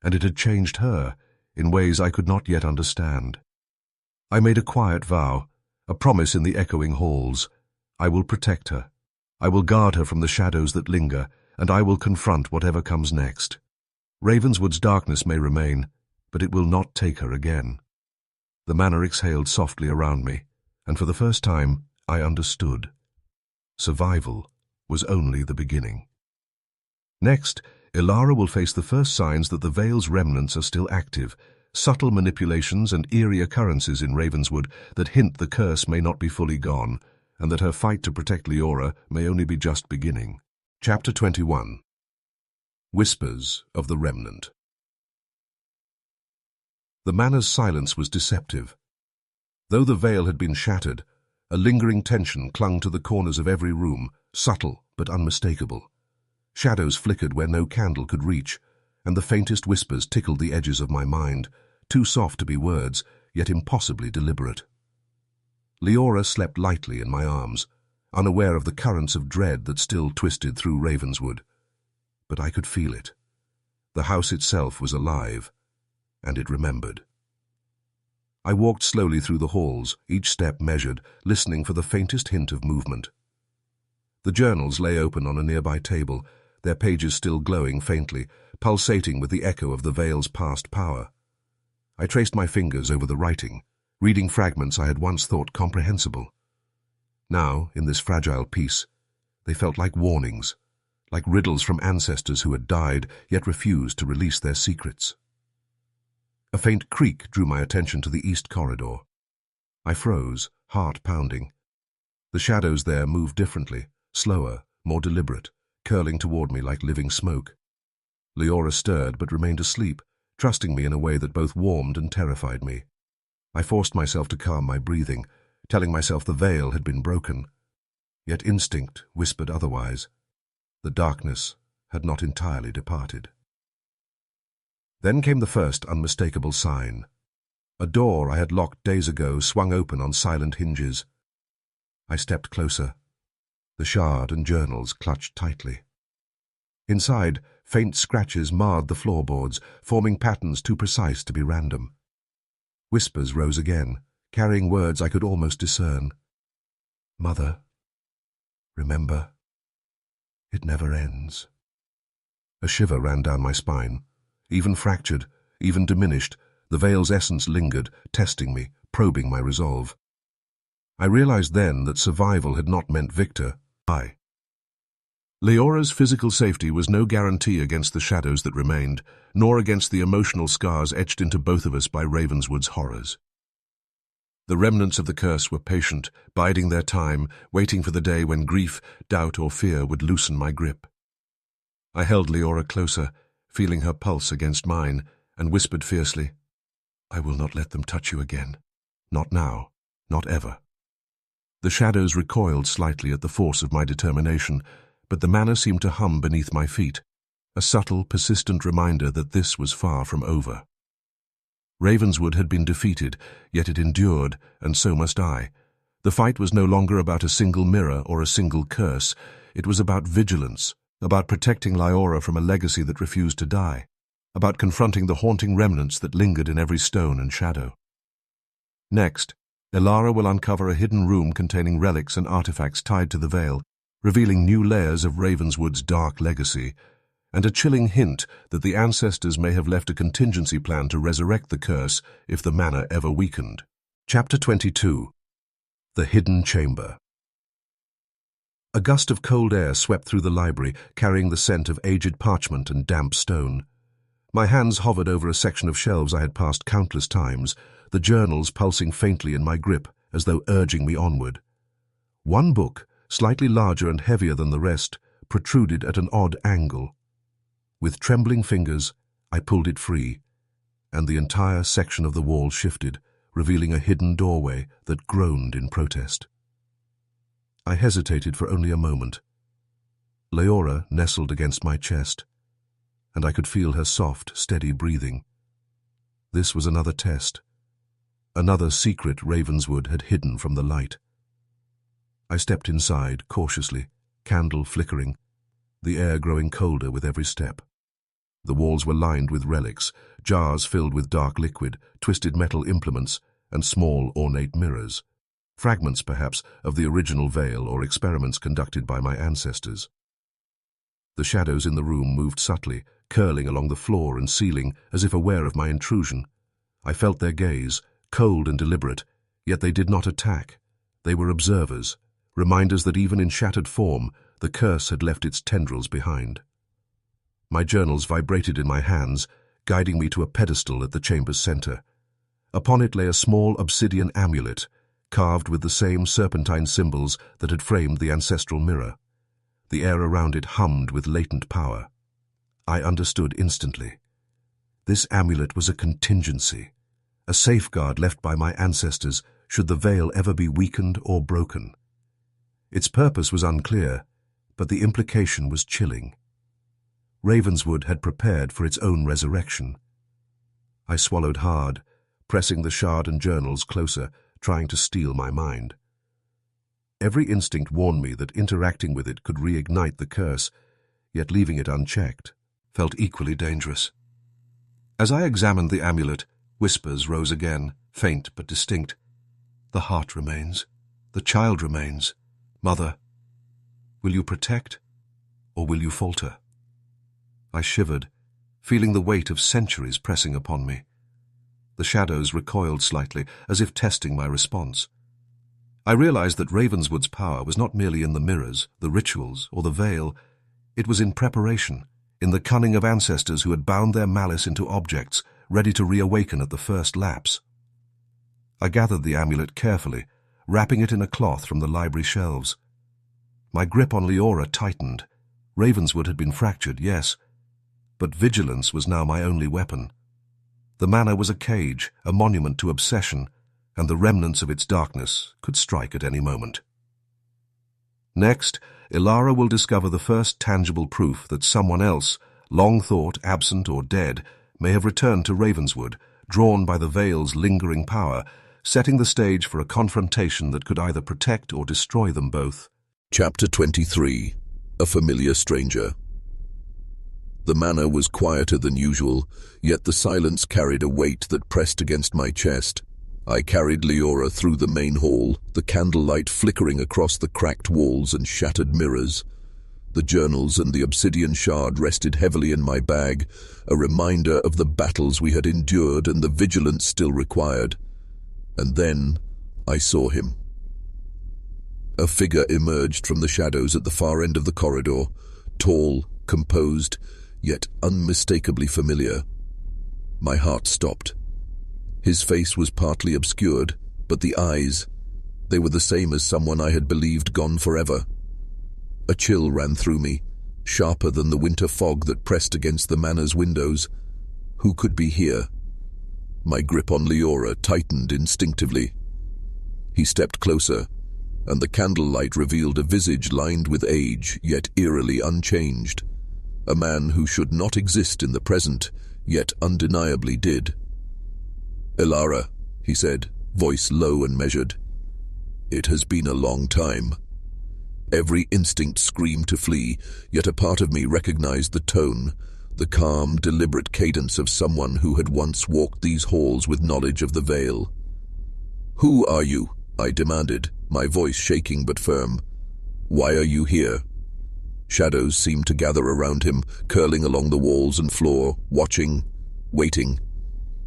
and it had changed her in ways I could not yet understand. I made a quiet vow, a promise in the echoing halls. I will protect her. I will guard her from the shadows that linger, and I will confront whatever comes next. Ravenswood's darkness may remain, but it will not take her again. The manor exhaled softly around me, and for the first time I understood. Survival was only the beginning. Next, Ilara will face the first signs that the Veil's remnants are still active, subtle manipulations and eerie occurrences in Ravenswood that hint the curse may not be fully gone, and that her fight to protect Leora may only be just beginning. Chapter 21. Whispers of the Remnant. The manor's silence was deceptive. Though the veil had been shattered, a lingering tension clung to the corners of every room, subtle but unmistakable. Shadows flickered where no candle could reach, and the faintest whispers tickled the edges of my mind, too soft to be words, yet impossibly deliberate. Leora slept lightly in my arms, unaware of the currents of dread that still twisted through Ravenswood. But I could feel it. The house itself was alive, and it remembered. I walked slowly through the halls, each step measured, listening for the faintest hint of movement. The journals lay open on a nearby table, their pages still glowing faintly, pulsating with the echo of the Veil's past power. I traced my fingers over the writing, reading fragments I had once thought comprehensible. Now, in this fragile piece, they felt like warnings, like riddles from ancestors who had died yet refused to release their secrets. A faint creak drew my attention to the east corridor. I froze, heart pounding. The shadows there moved differently, slower, more deliberate, curling toward me like living smoke. Leora stirred but remained asleep, trusting me in a way that both warmed and terrified me. I forced myself to calm my breathing, telling myself the veil had been broken. Yet instinct whispered otherwise. The darkness had not entirely departed. Then came the first unmistakable sign. A door I had locked days ago swung open on silent hinges. I stepped closer. The shard and journals clutched tightly. Inside, faint scratches marred the floorboards, forming patterns too precise to be random. Whispers rose again, carrying words I could almost discern. Mother, remember, it never ends. A shiver ran down my spine. Even fractured, even diminished, the veil's essence lingered, testing me, probing my resolve. I realized then that survival had not meant victor. Leora's physical safety was no guarantee against the shadows that remained, nor against the emotional scars etched into both of us by Ravenswood's horrors. The remnants of the curse were patient, biding their time, waiting for the day when grief, doubt, or fear would loosen my grip. I held Leora closer, feeling her pulse against mine, and whispered fiercely, "I will not let them touch you again. Not now, not ever." The shadows recoiled slightly at the force of my determination, but the manor seemed to hum beneath my feet, a subtle, persistent reminder that this was far from over. Ravenswood had been defeated, yet it endured, and so must I. The fight was no longer about a single mirror or a single curse. It was about vigilance, about protecting Lyora from a legacy that refused to die, about confronting the haunting remnants that lingered in every stone and shadow. Next, Ilara will uncover a hidden room containing relics and artifacts tied to the veil, revealing new layers of Ravenswood's dark legacy, and a chilling hint that the ancestors may have left a contingency plan to resurrect the curse if the manor ever weakened. Chapter 22. The Hidden Chamber. A gust of cold air swept through the library, carrying the scent of aged parchment and damp stone. My hands hovered over a section of shelves I had passed countless times, the journals pulsing faintly in my grip as though urging me onward. One book, slightly larger and heavier than the rest, protruded at an odd angle. With trembling fingers, I pulled it free, and the entire section of the wall shifted, revealing a hidden doorway that groaned in protest. I hesitated for only a moment. Lyora nestled against my chest, and I could feel her soft, steady breathing. This was another test. Another secret Ravenswood had hidden from the light. I stepped inside, cautiously, candle flickering, the air growing colder with every step. The walls were lined with relics, jars filled with dark liquid, twisted metal implements, and small, ornate mirrors. Fragments, perhaps, of the original veil or experiments conducted by my ancestors. The shadows in the room moved subtly, curling along the floor and ceiling as if aware of my intrusion. I felt their gaze, cold and deliberate, yet they did not attack. They were observers, reminders that even in shattered form, the curse had left its tendrils behind. My journals vibrated in my hands, guiding me to a pedestal at the chamber's center. Upon it lay a small obsidian amulet, carved with the same serpentine symbols that had framed the ancestral mirror. The air around it hummed with latent power. I understood instantly. This amulet was a contingency, a safeguard left by my ancestors should the veil ever be weakened or broken. Its purpose was unclear, but the implication was chilling. Ravenswood had prepared for its own resurrection. I swallowed hard, pressing the shard and journals closer, trying to steel my mind. Every instinct warned me that interacting with it could reignite the curse, yet leaving it unchecked felt equally dangerous. As I examined the amulet, whispers rose again, faint but distinct. The heart remains. The child remains. Mother, will you protect, or will you falter? I shivered, feeling the weight of centuries pressing upon me. The shadows recoiled slightly, as if testing my response. I realized that Ravenswood's power was not merely in the mirrors, the rituals, or the veil. It was in preparation, in the cunning of ancestors who had bound their malice into objects, ready to reawaken at the first lapse. I gathered the amulet carefully, wrapping it in a cloth from the library shelves. My grip on Lyora tightened. Ravenswood had been fractured, yes, but vigilance was now my only weapon. The manor was a cage, a monument to obsession, and the remnants of its darkness could strike at any moment. Next, Ilara will discover the first tangible proof that someone else, long thought absent or dead, may have returned to Ravenswood, drawn by the veil's lingering power, setting the stage for a confrontation that could either protect or destroy them both. Chapter 23. A Familiar Stranger. The manor was quieter than usual, yet the silence carried a weight that pressed against my chest. I carried Lyora through the main hall, the candlelight flickering across the cracked walls and shattered mirrors. The journals and the obsidian shard rested heavily in my bag, a reminder of the battles we had endured and the vigilance still required. And then I saw him. A figure emerged from the shadows at the far end of the corridor, tall, composed, yet unmistakably familiar. My heart stopped. His face was partly obscured, but the eyes, they were the same as someone I had believed gone forever. A chill ran through me, sharper than the winter fog that pressed against the manor's windows. Who could be here? My grip on Lyora tightened instinctively. He stepped closer, and the candlelight revealed a visage lined with age, yet eerily unchanged. A man who should not exist in the present, yet undeniably did. "Elara," he said, voice low and measured. "It has been a long time." Every instinct screamed to flee, yet a part of me recognized the tone, the calm, deliberate cadence of someone who had once walked these halls with knowledge of the veil. "Who are you?" I demanded, my voice shaking but firm. "Why are you here?" Shadows seemed to gather around him, curling along the walls and floor, watching, waiting.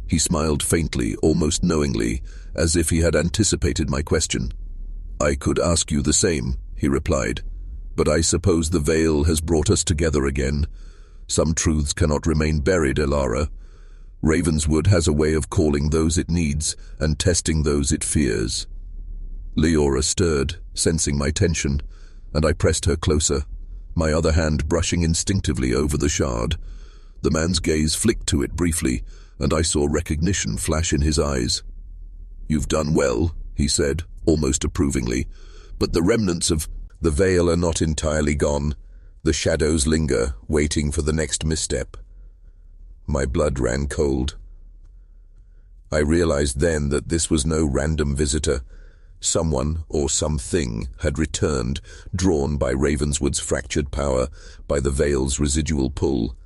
He smiled faintly, almost knowingly, as if he had anticipated my question. "I could ask you the same," he replied, "but I suppose the veil has brought us together again. Some truths cannot remain buried, Elara. Ravenswood has a way of calling those it needs and testing those it fears." Leora stirred, sensing my tension, and I pressed her closer, my other hand brushing instinctively over the shard. The man's gaze flicked to it briefly, and I saw recognition flash in his eyes. "You've done well," he said, almost approvingly, "but the remnants of the veil are not entirely gone. The shadows linger, waiting for the next misstep." My blood ran cold. I realized then that this was no random visitor. Someone, or something, had returned, drawn by Ravenswood's fractured power, by the veil's residual pull.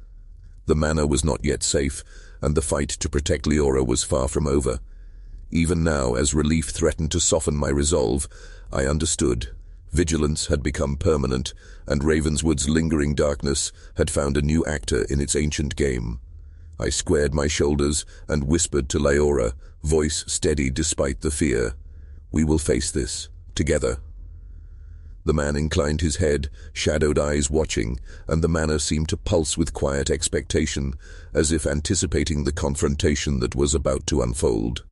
The manor was not yet safe, and the fight to protect Leora was far from over. Even now, as relief threatened to soften my resolve, I understood. Vigilance had become permanent, and Ravenswood's lingering darkness had found a new actor in its ancient game. I squared my shoulders and whispered to Leora, voice steady despite the fear, "We will face this, together." The man inclined his head, shadowed eyes watching, and the manor seemed to pulse with quiet expectation, as if anticipating the confrontation that was about to unfold.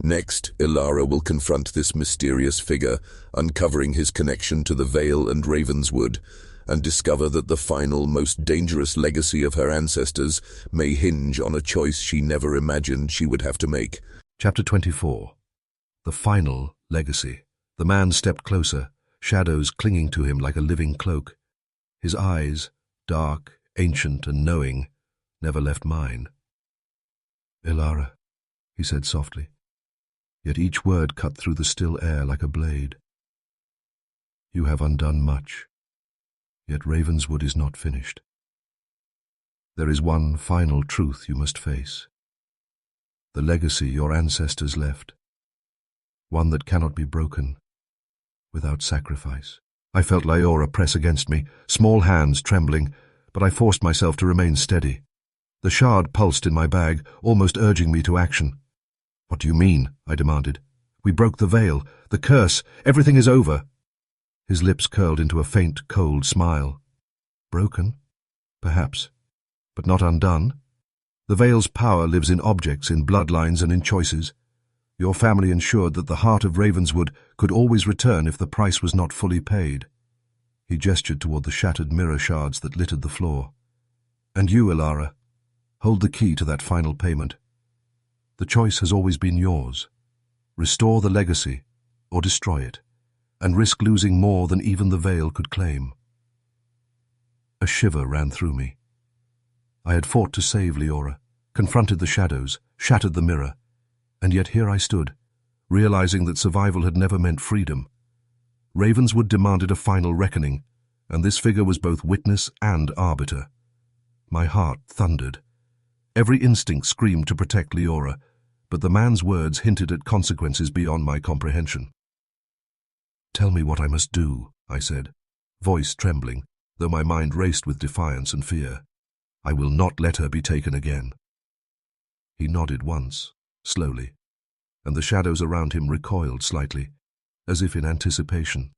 Next, Elara will confront this mysterious figure, uncovering his connection to the Veil and Ravenswood, and discover that the final, most dangerous legacy of her ancestors may hinge on a choice she never imagined she would have to make. Chapter 24. The Final Legacy. The man stepped closer, shadows clinging to him like a living cloak. His eyes, dark, ancient and knowing, never left mine. "Elara," he said softly, yet each word cut through the still air like a blade. "You have undone much, yet Ravenswood is not finished. There is one final truth you must face. The legacy your ancestors left. One that cannot be broken without sacrifice." I felt Leora press against me, small hands trembling, but I forced myself to remain steady. The shard pulsed in my bag, almost urging me to action. "What do you mean?" I demanded. "We broke the veil, the curse, everything is over." His lips curled into a faint, cold smile. "Broken? Perhaps, but not undone. The veil's power lives in objects, in bloodlines and in choices. Your family ensured that the heart of Ravenswood could always return if the price was not fully paid." He gestured toward the shattered mirror shards that littered the floor. "And you, Elara, hold the key to that final payment. The choice has always been yours. Restore the legacy, or destroy it, and risk losing more than even the veil could claim." A shiver ran through me. I had fought to save Leora, confronted the shadows, shattered the mirror, and yet here I stood, realizing that survival had never meant freedom. Ravenswood demanded a final reckoning, and this figure was both witness and arbiter. My heart thundered. Every instinct screamed to protect Leora, but the man's words hinted at consequences beyond my comprehension. "Tell me what I must do," I said, voice trembling, though my mind raced with defiance and fear. "I will not let her be taken again." He nodded once, slowly, and the shadows around him recoiled slightly, as if in anticipation.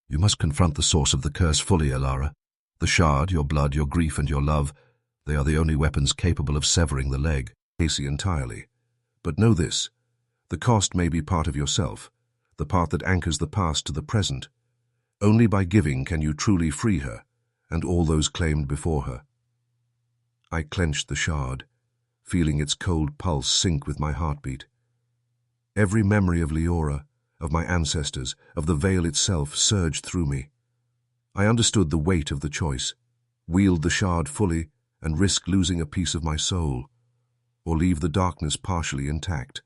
"You must confront the source of the curse fully, Elara. The shard, your blood, your grief and your love, they are the only weapons capable of severing the leg. Casey entirely. But know this, the cost may be part of yourself, the part that anchors the past to the present. Only by giving can you truly free her, and all those claimed before her." I clenched the shard, feeling its cold pulse sink with my heartbeat. Every memory of Leora, of my ancestors, of the veil itself surged through me. I understood the weight of the choice, wield the shard fully, and risk losing a piece of my soul. or leave the darkness partially intact,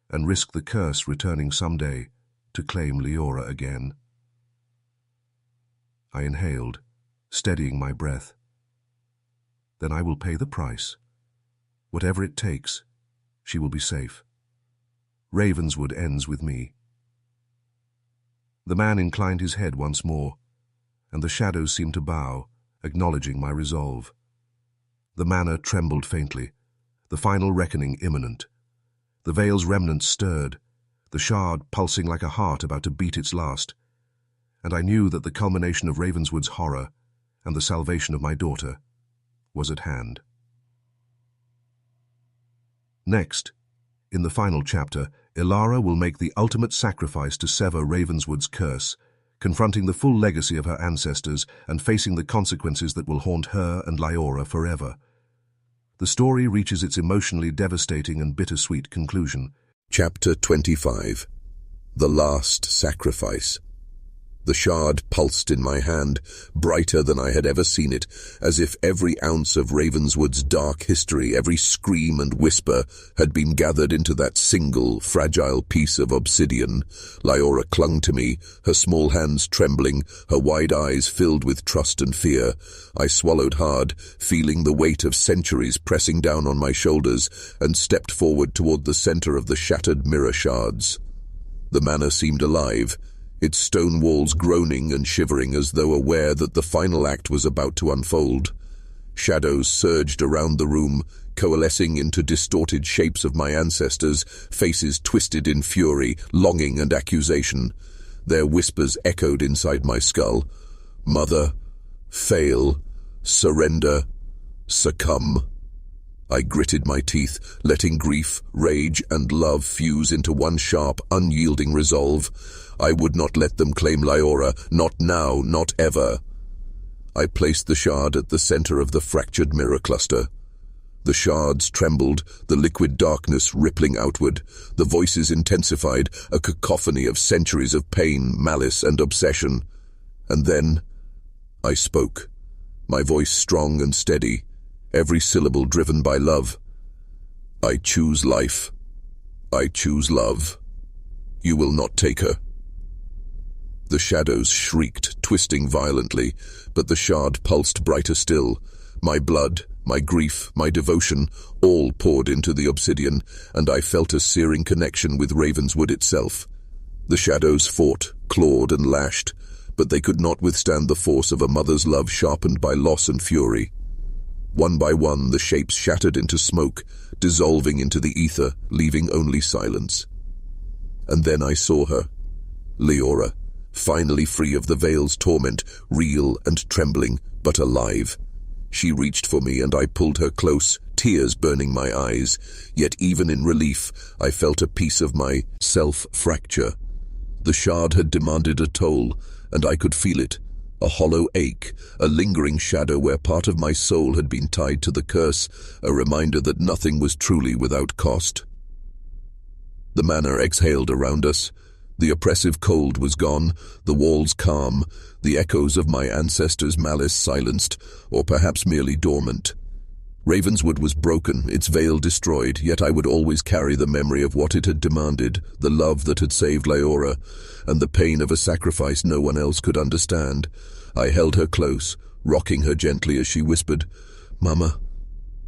and risk the curse returning someday to claim Leora again. I inhaled, steadying my breath. Then I will pay the price. Whatever it takes, she will be safe. Ravenswood ends with me. The man inclined his head once more, and the shadows seemed to bow, acknowledging my resolve. The manor trembled faintly, the final reckoning imminent. The veil's remnants stirred, the shard pulsing like a heart about to beat its last, and I knew that the culmination of Ravenswood's horror and the salvation of my daughter was at hand. Next, in the final chapter, Ilara will make the ultimate sacrifice to sever Ravenswood's curse, confronting the full legacy of her ancestors and facing the consequences that will haunt her and Leora forever. The story reaches its emotionally devastating and bittersweet conclusion. Chapter 25. The Last Sacrifice. The shard pulsed in my hand, brighter than I had ever seen it, as if every ounce of Ravenswood's dark history, every scream and whisper, had been gathered into that single, fragile piece of obsidian. Leora clung to me, her small hands trembling, her wide eyes filled with trust and fear. I swallowed hard, feeling the weight of centuries pressing down on my shoulders, and stepped forward toward the center of the shattered mirror shards. The manor seemed alive, its stone walls groaning and shivering as though aware that the final act was about to unfold. Shadows surged around the room, coalescing into distorted shapes of my ancestors, faces twisted in fury, longing and accusation. Their whispers echoed inside my skull. Mother, fail, surrender, succumb. I gritted my teeth, letting grief, rage, and love fuse into one sharp, unyielding resolve. I would not let them claim Leora, not now, not ever. I placed the shard at the center of the fractured mirror cluster. The shards trembled, the liquid darkness rippling outward. The voices intensified, a cacophony of centuries of pain, malice, and obsession. And then I spoke, my voice strong and steady, every syllable driven by love. I choose life. I choose love. You will not take her. The shadows shrieked, twisting violently, but the shard pulsed brighter still. My blood, my grief, my devotion, all poured into the obsidian, and I felt a searing connection with Ravenswood itself. The shadows fought, clawed, and lashed, but they could not withstand the force of a mother's love sharpened by loss and fury. One by one, the shapes shattered into smoke, dissolving into the ether, leaving only silence. And then I saw her, Leora, finally free of the veil's torment, real and trembling, but alive. She reached for me and I pulled her close, tears burning my eyes. Yet even in relief, I felt a piece of my self fracture. The shard had demanded a toll, and I could feel it. A hollow ache, a lingering shadow where part of my soul had been tied to the curse, a reminder that nothing was truly without cost. The manor exhaled around us. The oppressive cold was gone, the walls calm, the echoes of my ancestors' malice silenced, or perhaps merely dormant. Ravenswood was broken, its veil destroyed, yet I would always carry the memory of what it had demanded, the love that had saved Leora, and the pain of a sacrifice no one else could understand. I held her close, rocking her gently as she whispered, "Mama,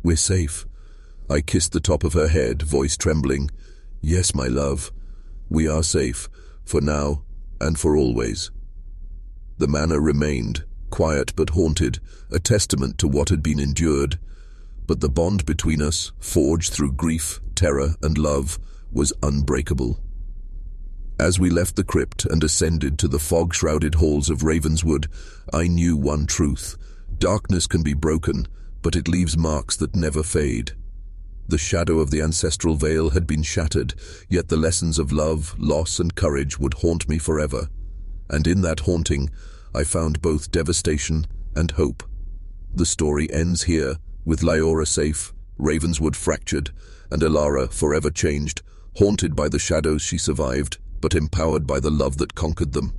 we're safe." I kissed the top of her head, voice trembling. "Yes, my love, we are safe, for now and for always." The manor remained, quiet but haunted, a testament to what had been endured. But the bond between us, forged through grief, terror, and love, was unbreakable. As we left the crypt and ascended to the fog-shrouded halls of Ravenswood, I knew one truth. Darkness can be broken, but it leaves marks that never fade. The shadow of the ancestral veil had been shattered, yet the lessons of love, loss, and courage would haunt me forever. And in that haunting, I found both devastation and hope. The story ends here, with Leora safe, Ravenswood fractured, and Ilara forever changed, haunted by the shadows she survived, but empowered by the love that conquered them.